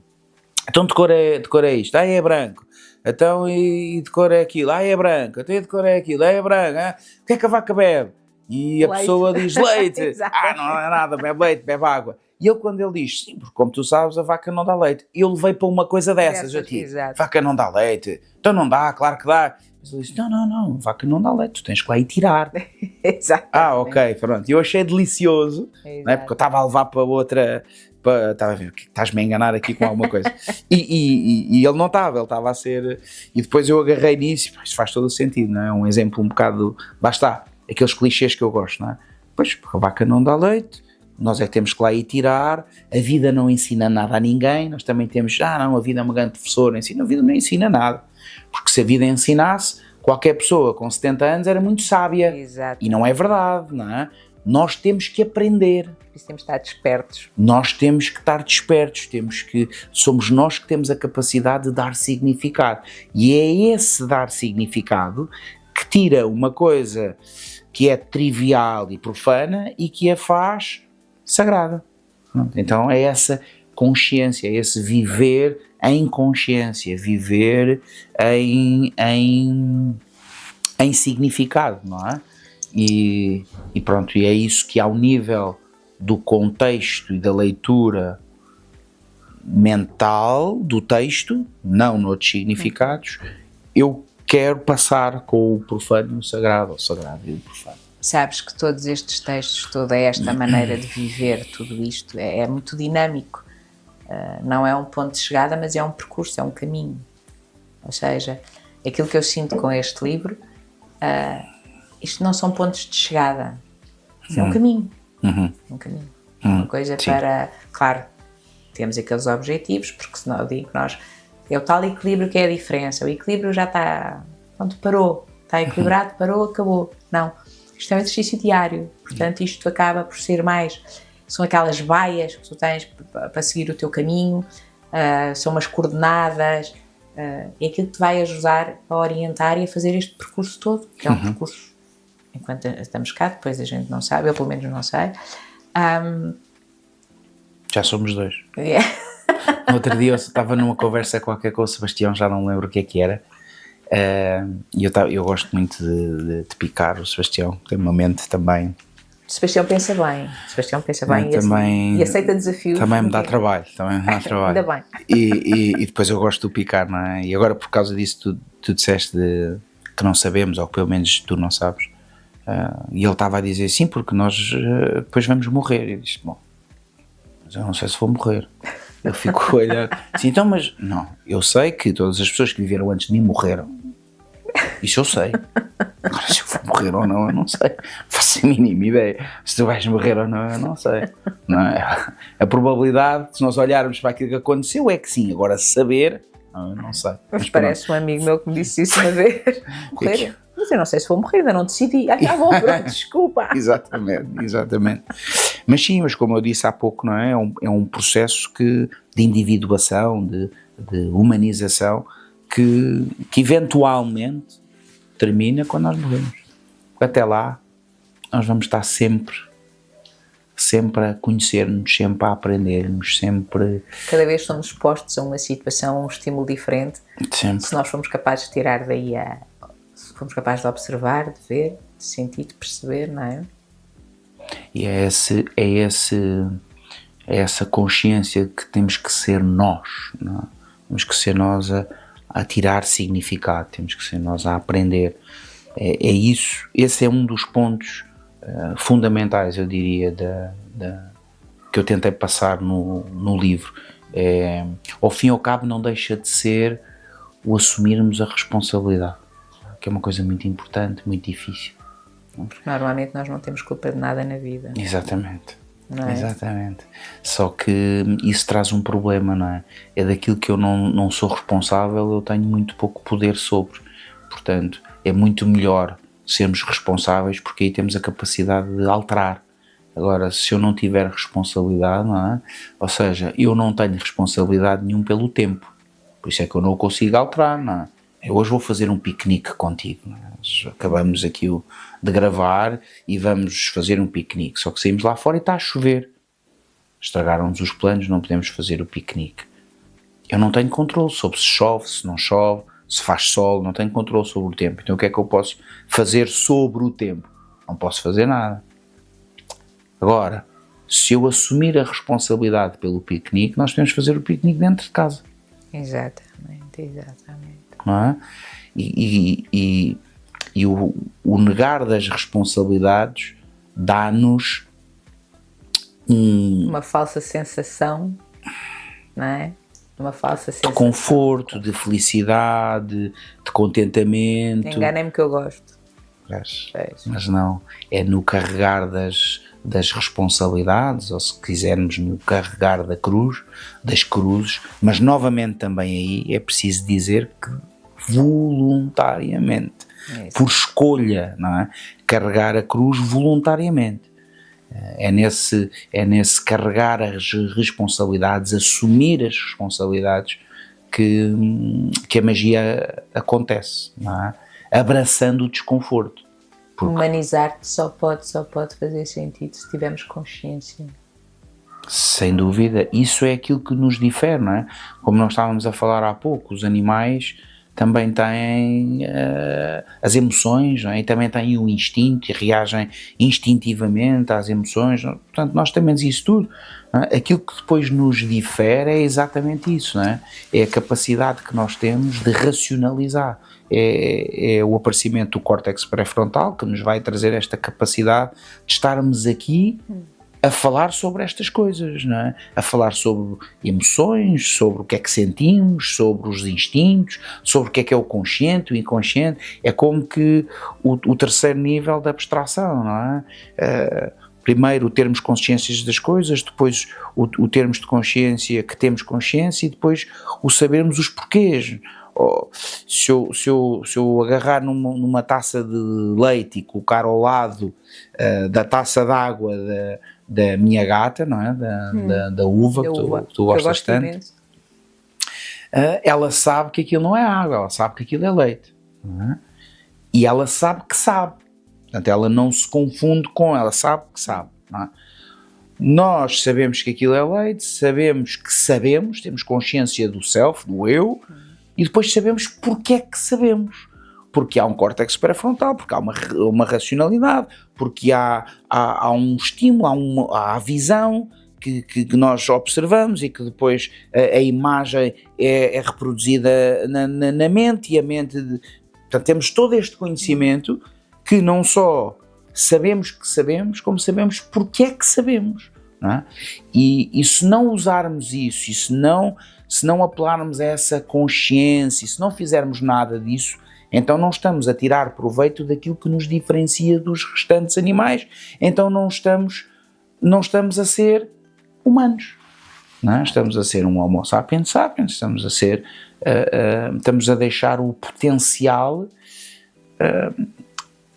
então de cor é isto, é branco, então e de cor é aquilo, é branco, então e de cor é aquilo, é branco, o que é que a vaca bebe? E a pessoa diz leite, não é nada, bebe leite, bebe água. E ele quando ele diz, sim, porque como tu sabes a vaca não dá leite, eu levei para uma coisa dessas a ti, vaca não dá leite, então não dá, claro que dá. Ele disse, não, vaca não dá leite, tu tens que lá ir tirar. Exato. Ok, pronto. E eu achei delicioso, né, porque eu estava a levar para outra, estava a ver, estás-me a enganar aqui com alguma coisa. e ele não estava, ele estava a ser... E depois eu agarrei nisso, isso faz todo o sentido, não é? Um exemplo um bocado, lá está, aqueles clichês que eu gosto, não é? Pois, porque a vaca não dá leite, nós é que temos que lá ir tirar, a vida não ensina nada a ninguém, nós também temos, a vida é uma grande professora, a vida não ensina nada. Porque se a vida ensinasse, qualquer pessoa com 70 anos era muito sábia. Exato. E não é verdade, não é? Nós temos que aprender. Por isso temos que estar despertos. Nós temos que estar despertos, somos nós que temos a capacidade de dar significado. E é esse dar significado que tira uma coisa que é trivial e profana e que a faz sagrada. Então é essa consciência, é esse viver em consciência, viver em significado, não é? E pronto, e é isso que ao nível do contexto e da leitura mental do texto, não noutros significados, eu quero passar com o profano e o sagrado e o profano. Sabes que todos estes textos, toda esta maneira de viver tudo isto é muito dinâmico. Não é um ponto de chegada, mas é um percurso, é um caminho. Ou seja, aquilo que eu sinto com este livro, isto não são pontos de chegada, isto é um caminho. Um caminho. Uma coisa para, claro, temos aqueles objetivos, porque senão eu digo que nós, é o tal equilíbrio que é a diferença. O equilíbrio já está, pronto, parou, está equilibrado, parou, acabou. Não, isto é um exercício diário, portanto isto acaba por ser mais... São aquelas baias que tu tens para seguir o teu caminho, são umas coordenadas, é aquilo que te vai ajudar a orientar e a fazer este percurso todo, que é um percurso, enquanto estamos cá, depois a gente não sabe, eu pelo menos não sei. Já somos dois. No outro dia eu estava numa conversa qualquer com o Sebastião, já não lembro o que é que era, e eu gosto muito de picar o Sebastião, tem uma mente também... Sebastião pensa bem também, e aceita desafios. Também me dá trabalho, Ainda bem. E depois eu gosto de picar, não é? E agora por causa disso tu disseste que não sabemos, ou pelo menos tu não sabes, E ele estava a dizer, sim, porque nós depois vamos morrer. E eu disse, bom, mas eu não sei se vou morrer. Ele ficou a olhar, assim, então, mas não, eu sei que todas as pessoas que viveram antes de mim morreram. Isso eu sei. Agora, se eu vou morrer ou não, eu não sei. Faço a mínima ideia. Se tu vais morrer ou não, eu não sei. Não é? A probabilidade, se nós olharmos para aquilo que aconteceu, é que sim. Agora, saber, não, eu não sei. Mas parece um amigo meu que me disse isso uma vez. Morrer? Mas eu não sei se vou morrer, ainda não decidi. Já vou, pronto, desculpa. Exatamente. Mas sim, mas como eu disse há pouco, não é? É um processo de individuação, de humanização, que eventualmente termina quando nós morremos. Porque até lá nós vamos estar sempre a conhecer-nos, sempre a aprendermos, sempre... Cada vez somos expostos a uma situação, a um estímulo diferente. Sempre. Se nós formos capazes de tirar daí se formos capazes de observar, de ver, de sentir, de perceber, não é? E é essa consciência que temos que ser nós, não é? Temos que ser nós a tirar significado, temos que ser nós a aprender. É isso, esse é um dos pontos fundamentais, eu diria, que eu tentei passar no livro. Ao fim e ao cabo não deixa de ser o assumirmos a responsabilidade, que é uma coisa muito importante, muito difícil. Porque normalmente nós não temos culpa de nada na vida. Exatamente. Não é? Exatamente. Só que isso traz um problema, não é? É daquilo que eu não sou responsável, eu tenho muito pouco poder sobre. Portanto, é muito melhor sermos responsáveis, porque aí temos a capacidade de alterar. Agora, se eu não tiver responsabilidade, não é? Ou seja, eu não tenho responsabilidade nenhuma pelo tempo. Por isso é que eu não o consigo alterar, não é? Eu hoje vou fazer um piquenique contigo, não é? Acabamos aqui de gravar e vamos fazer um piquenique, só que saímos lá fora e está a chover. Estragaram-nos os planos, não podemos fazer o piquenique. Eu não tenho controle sobre se chove, se não chove, se faz sol, não tenho controle sobre o tempo. Então o que é que eu posso fazer sobre o tempo? Não posso fazer nada. Agora, se eu assumir a responsabilidade pelo piquenique, nós podemos fazer o piquenique dentro de casa. Exatamente. Não é? E o negar das responsabilidades dá-nos uma falsa sensação, não é? Uma falsa sensação de conforto, de felicidade, de contentamento. Enganei-me que eu gosto. Mas não, é no carregar das responsabilidades, ou se quisermos no carregar das cruzes, mas novamente também aí é preciso dizer que voluntariamente, por escolha, não é? Carregar a cruz voluntariamente. É nesse carregar as responsabilidades, assumir as responsabilidades que a magia acontece, não é? Abraçando o desconforto. Humanizar-te só pode fazer sentido se tivermos consciência. Sem dúvida, isso é aquilo que nos difere, não é? Como nós estávamos a falar há pouco, os animais também têm as emoções, não é? E também têm o instinto e reagem instintivamente às emoções, não é? Portanto nós temos isso tudo, não é? Aquilo que depois nos difere é exatamente isso, não é? É a capacidade que nós temos de racionalizar, é o aparecimento do córtex pré-frontal que nos vai trazer esta capacidade de estarmos aqui a falar sobre estas coisas, não é? A falar sobre emoções, sobre o que é que sentimos, sobre os instintos, sobre o que é o consciente, o inconsciente. É como que o terceiro nível da abstração, não é? Primeiro termos consciências das coisas, depois o termos de consciência que temos consciência e depois o sabermos os porquês. Se eu agarrar numa taça de leite e colocar ao lado da taça de água da minha gata, não é? Da uva, que tu gostas tanto, ela sabe que aquilo não é água, ela sabe que aquilo é leite, não é? E ela sabe que sabe, portanto ela não se confunde com, ela sabe que sabe, não é? Nós sabemos que aquilo é leite, sabemos que sabemos, temos consciência do self, do eu, e depois sabemos porque é que sabemos. Porque há um córtex pré-frontal, porque há uma racionalidade, porque há um estímulo, há a visão que nós observamos e que depois a imagem é reproduzida na mente e a mente... Portanto, temos todo este conhecimento que não só sabemos que sabemos, como sabemos porque é que sabemos. Não é? E se não usarmos isso, e se não apelarmos a essa consciência, e se não fizermos nada disso, então não estamos a tirar proveito daquilo que nos diferencia dos restantes animais, então não estamos a ser humanos. Não é? Estamos a ser um Homo sapiens sapiens, estamos a deixar o potencial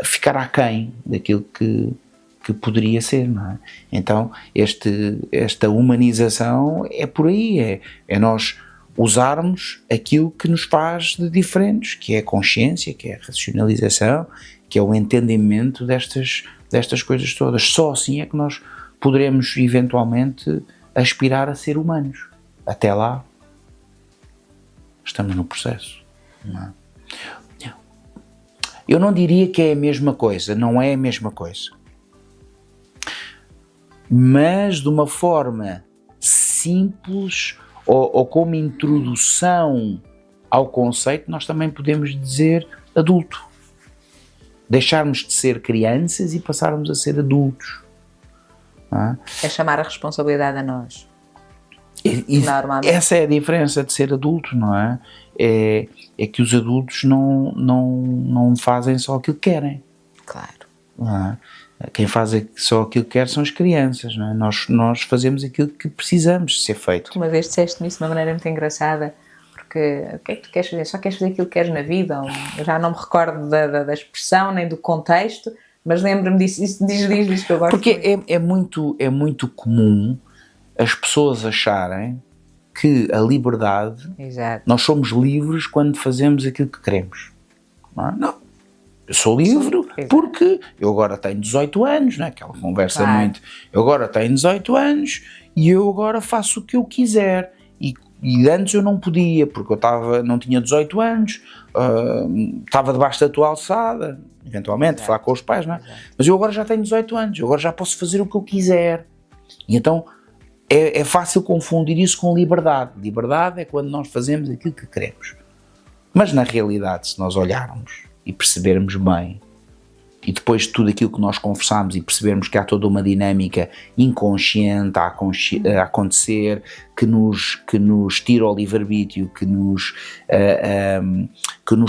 ficar aquém daquilo que poderia ser, não é? Então esta humanização é por aí, é nós usarmos aquilo que nos faz de diferentes, que é a consciência, que é a racionalização, que é o entendimento destas coisas todas. Só assim é que nós poderemos eventualmente aspirar a ser humanos. Até lá estamos no processo. Não é? Eu não diria que é a mesma coisa, não é a mesma coisa. Mas de uma forma simples ou como introdução ao conceito, nós também podemos dizer adulto. Deixarmos de ser crianças e passarmos a ser adultos. É chamar a responsabilidade a nós. Normalmente. Essa é a diferença de ser adulto, não é? É que os adultos não fazem só aquilo que querem. Claro. Não é? Quem faz só aquilo que quer são as crianças, não é? Nós fazemos aquilo que precisamos ser feito. Uma vez disseste-me isso de uma maneira muito engraçada, porque o que é que tu queres fazer? Só queres fazer aquilo que queres na vida? Eu já não me recordo da expressão nem do contexto, mas lembro-me disso. Diz que eu gosto. Porque é muito comum as pessoas acharem que a liberdade, Exato. Nós somos livres quando fazemos aquilo que queremos. Não. Eu sou livre porque eu agora tenho 18 anos, não é? Aquela conversa muito. Eu agora tenho 18 anos e eu agora faço o que eu quiser. E antes eu não podia, porque eu não tinha 18 anos, estava debaixo da tua alçada, eventualmente, falar com os pais, não é? Mas eu agora já tenho 18 anos, eu agora já posso fazer o que eu quiser. E então é fácil confundir isso com liberdade. Liberdade é quando nós fazemos aquilo que queremos. Mas na realidade, se nós olharmos e percebermos bem, e depois de tudo aquilo que nós conversamos e percebermos que há toda uma dinâmica inconsciente a acontecer, que nos tira o livre-arbítrio, que nos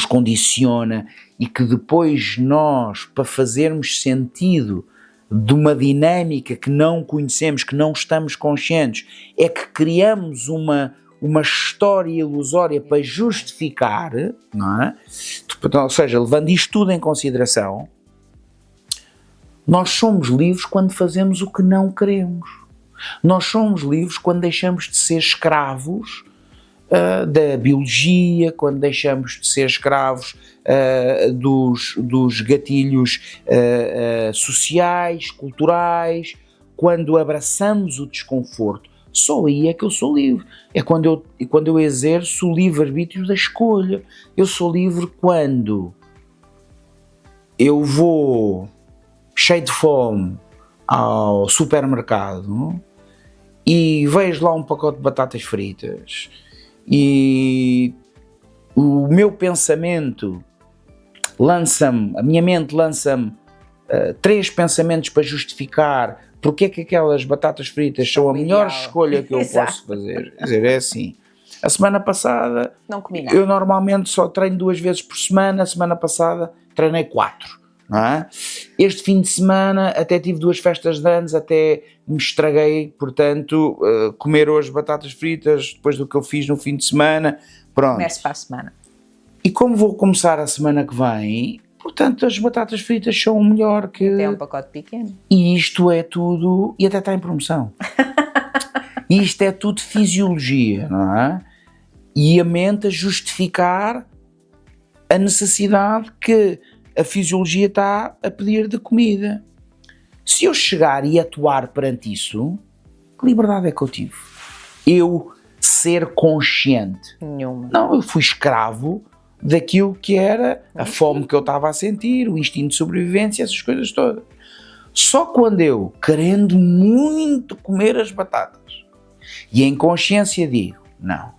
condiciona, e que depois nós, para fazermos sentido de uma dinâmica que não conhecemos, que não estamos conscientes, é que criamos uma história ilusória para justificar, não é? Ou seja, levando isto tudo em consideração, nós somos livres quando fazemos o que não queremos. Nós somos livres quando deixamos de ser escravos da biologia, quando deixamos de ser escravos dos gatilhos sociais, culturais, quando abraçamos o desconforto. Só aí é que eu sou livre. É quando eu exerço o livre-arbítrio da escolha. Eu sou livre quando eu vou cheio de fome ao supermercado e vejo lá um pacote de batatas fritas e o meu pensamento a minha mente lança-me 3 pensamentos para justificar porque é que aquelas batatas fritas são a melhor escolha que eu posso fazer. Quer dizer, é assim. A semana passada, não comi nada. Eu normalmente só treino 2 vezes por semana, a semana passada treinei 4. Não é? Este fim de semana até tive 2 festas de anos, até me estraguei, portanto, comer hoje batatas fritas depois do que eu fiz no fim de semana. Pronto. Comece para a semana. E como vou começar a semana que vem, portanto, as batatas fritas são o melhor que... É um pacote pequeno. E isto é tudo... E até está em promoção. E isto é tudo fisiologia, não é? E a mente a justificar a necessidade que a fisiologia está a pedir de comida. Se eu chegar e atuar perante isso, que liberdade é que eu tive? Eu ser consciente. Nenhuma. Não, eu fui escravo daquilo que era a fome que eu estava a sentir, o instinto de sobrevivência, essas coisas todas. Só quando eu, querendo muito comer as batatas, e em consciência digo, não,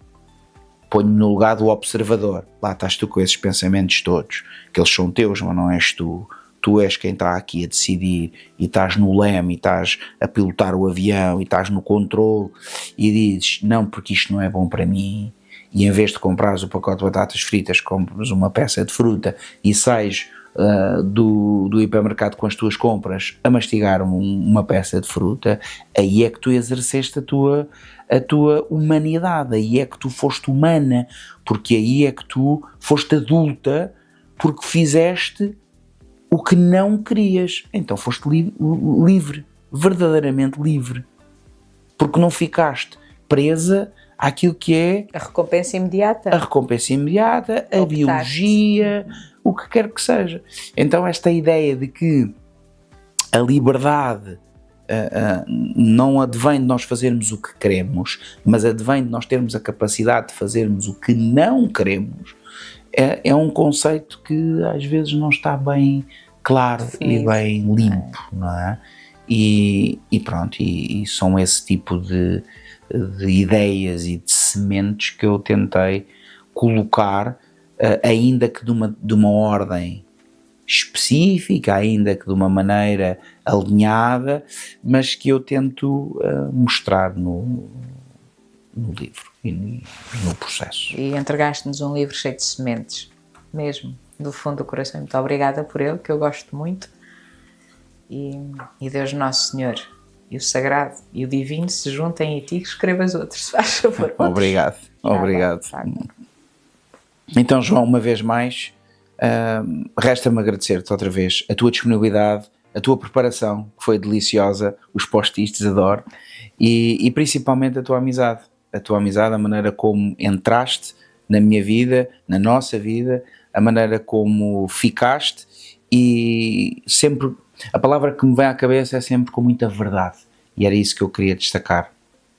ponho-me no lugar do observador, lá estás tu com esses pensamentos todos, que eles são teus, mas não és tu, tu és quem está aqui a decidir e estás no leme e estás a pilotar o avião e estás no controle e dizes, não, porque isto não é bom para mim, e em vez de comprares o pacote de batatas fritas, compras uma peça de fruta e sais do hipermercado com as tuas compras a mastigar uma peça de fruta, aí é que tu exerceste a tua humanidade, aí é que tu foste humana, porque aí é que tu foste adulta, porque fizeste o que não querias, então foste livre, verdadeiramente livre, porque não ficaste presa àquilo que é a recompensa imediata, a biologia, o que quer que seja. Então esta ideia de que a liberdade não advém de nós fazermos o que queremos, mas advém de nós termos a capacidade de fazermos o que não queremos, é um conceito que às vezes não está bem claro e bem limpo, não é? E pronto, e são esse tipo de ideias e de sementes que eu tentei colocar, ainda que de uma ordem específica, ainda que de uma maneira alinhada, mas que eu tento mostrar no livro e no processo. E entregaste-nos um livro cheio de sementes, mesmo, do fundo do coração. Muito obrigada por ele, que eu gosto muito. E Deus Nosso Senhor e o Sagrado e o Divino se juntem em ti, que escrevas outros, se faz favor. Obrigado. Então, João, uma vez mais, resta-me agradecer-te outra vez a tua disponibilidade, a tua preparação, que foi deliciosa, os post-its, adoro, e principalmente a tua amizade, a maneira como entraste na minha vida, na nossa vida, a maneira como ficaste, e sempre, a palavra que me vem à cabeça é sempre com muita verdade, e era isso que eu queria destacar.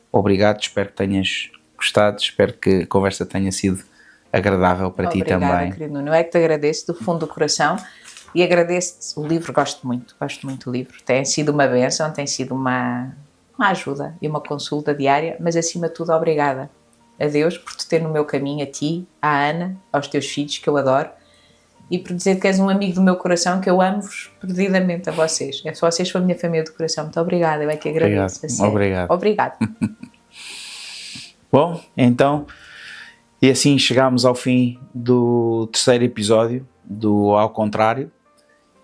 Obrigado, espero que tenhas gostado, espero que a conversa tenha sido agradável para ti também. Obrigada, querido Nuno, é que te agradeço do fundo do coração e agradeço-te o livro, gosto muito do livro, tem sido uma bênção, tem sido uma ajuda e uma consulta diária, mas acima de tudo obrigada a Deus por te ter no meu caminho, a ti, à Ana, aos teus filhos que eu adoro, e por dizer que és um amigo do meu coração, que eu amo-vos perdidamente a vocês, vocês são a minha família do coração, muito obrigada, eu é que agradeço. Obrigado. Bom, então, e assim chegámos ao fim do terceiro episódio do Ao Contrário,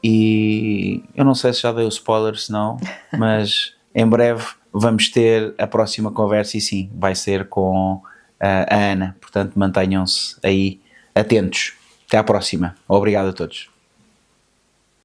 e eu não sei se já dei o spoiler, se não, mas em breve vamos ter a próxima conversa e sim, vai ser com a Ana, portanto mantenham-se aí atentos. Até à próxima. Obrigado a todos.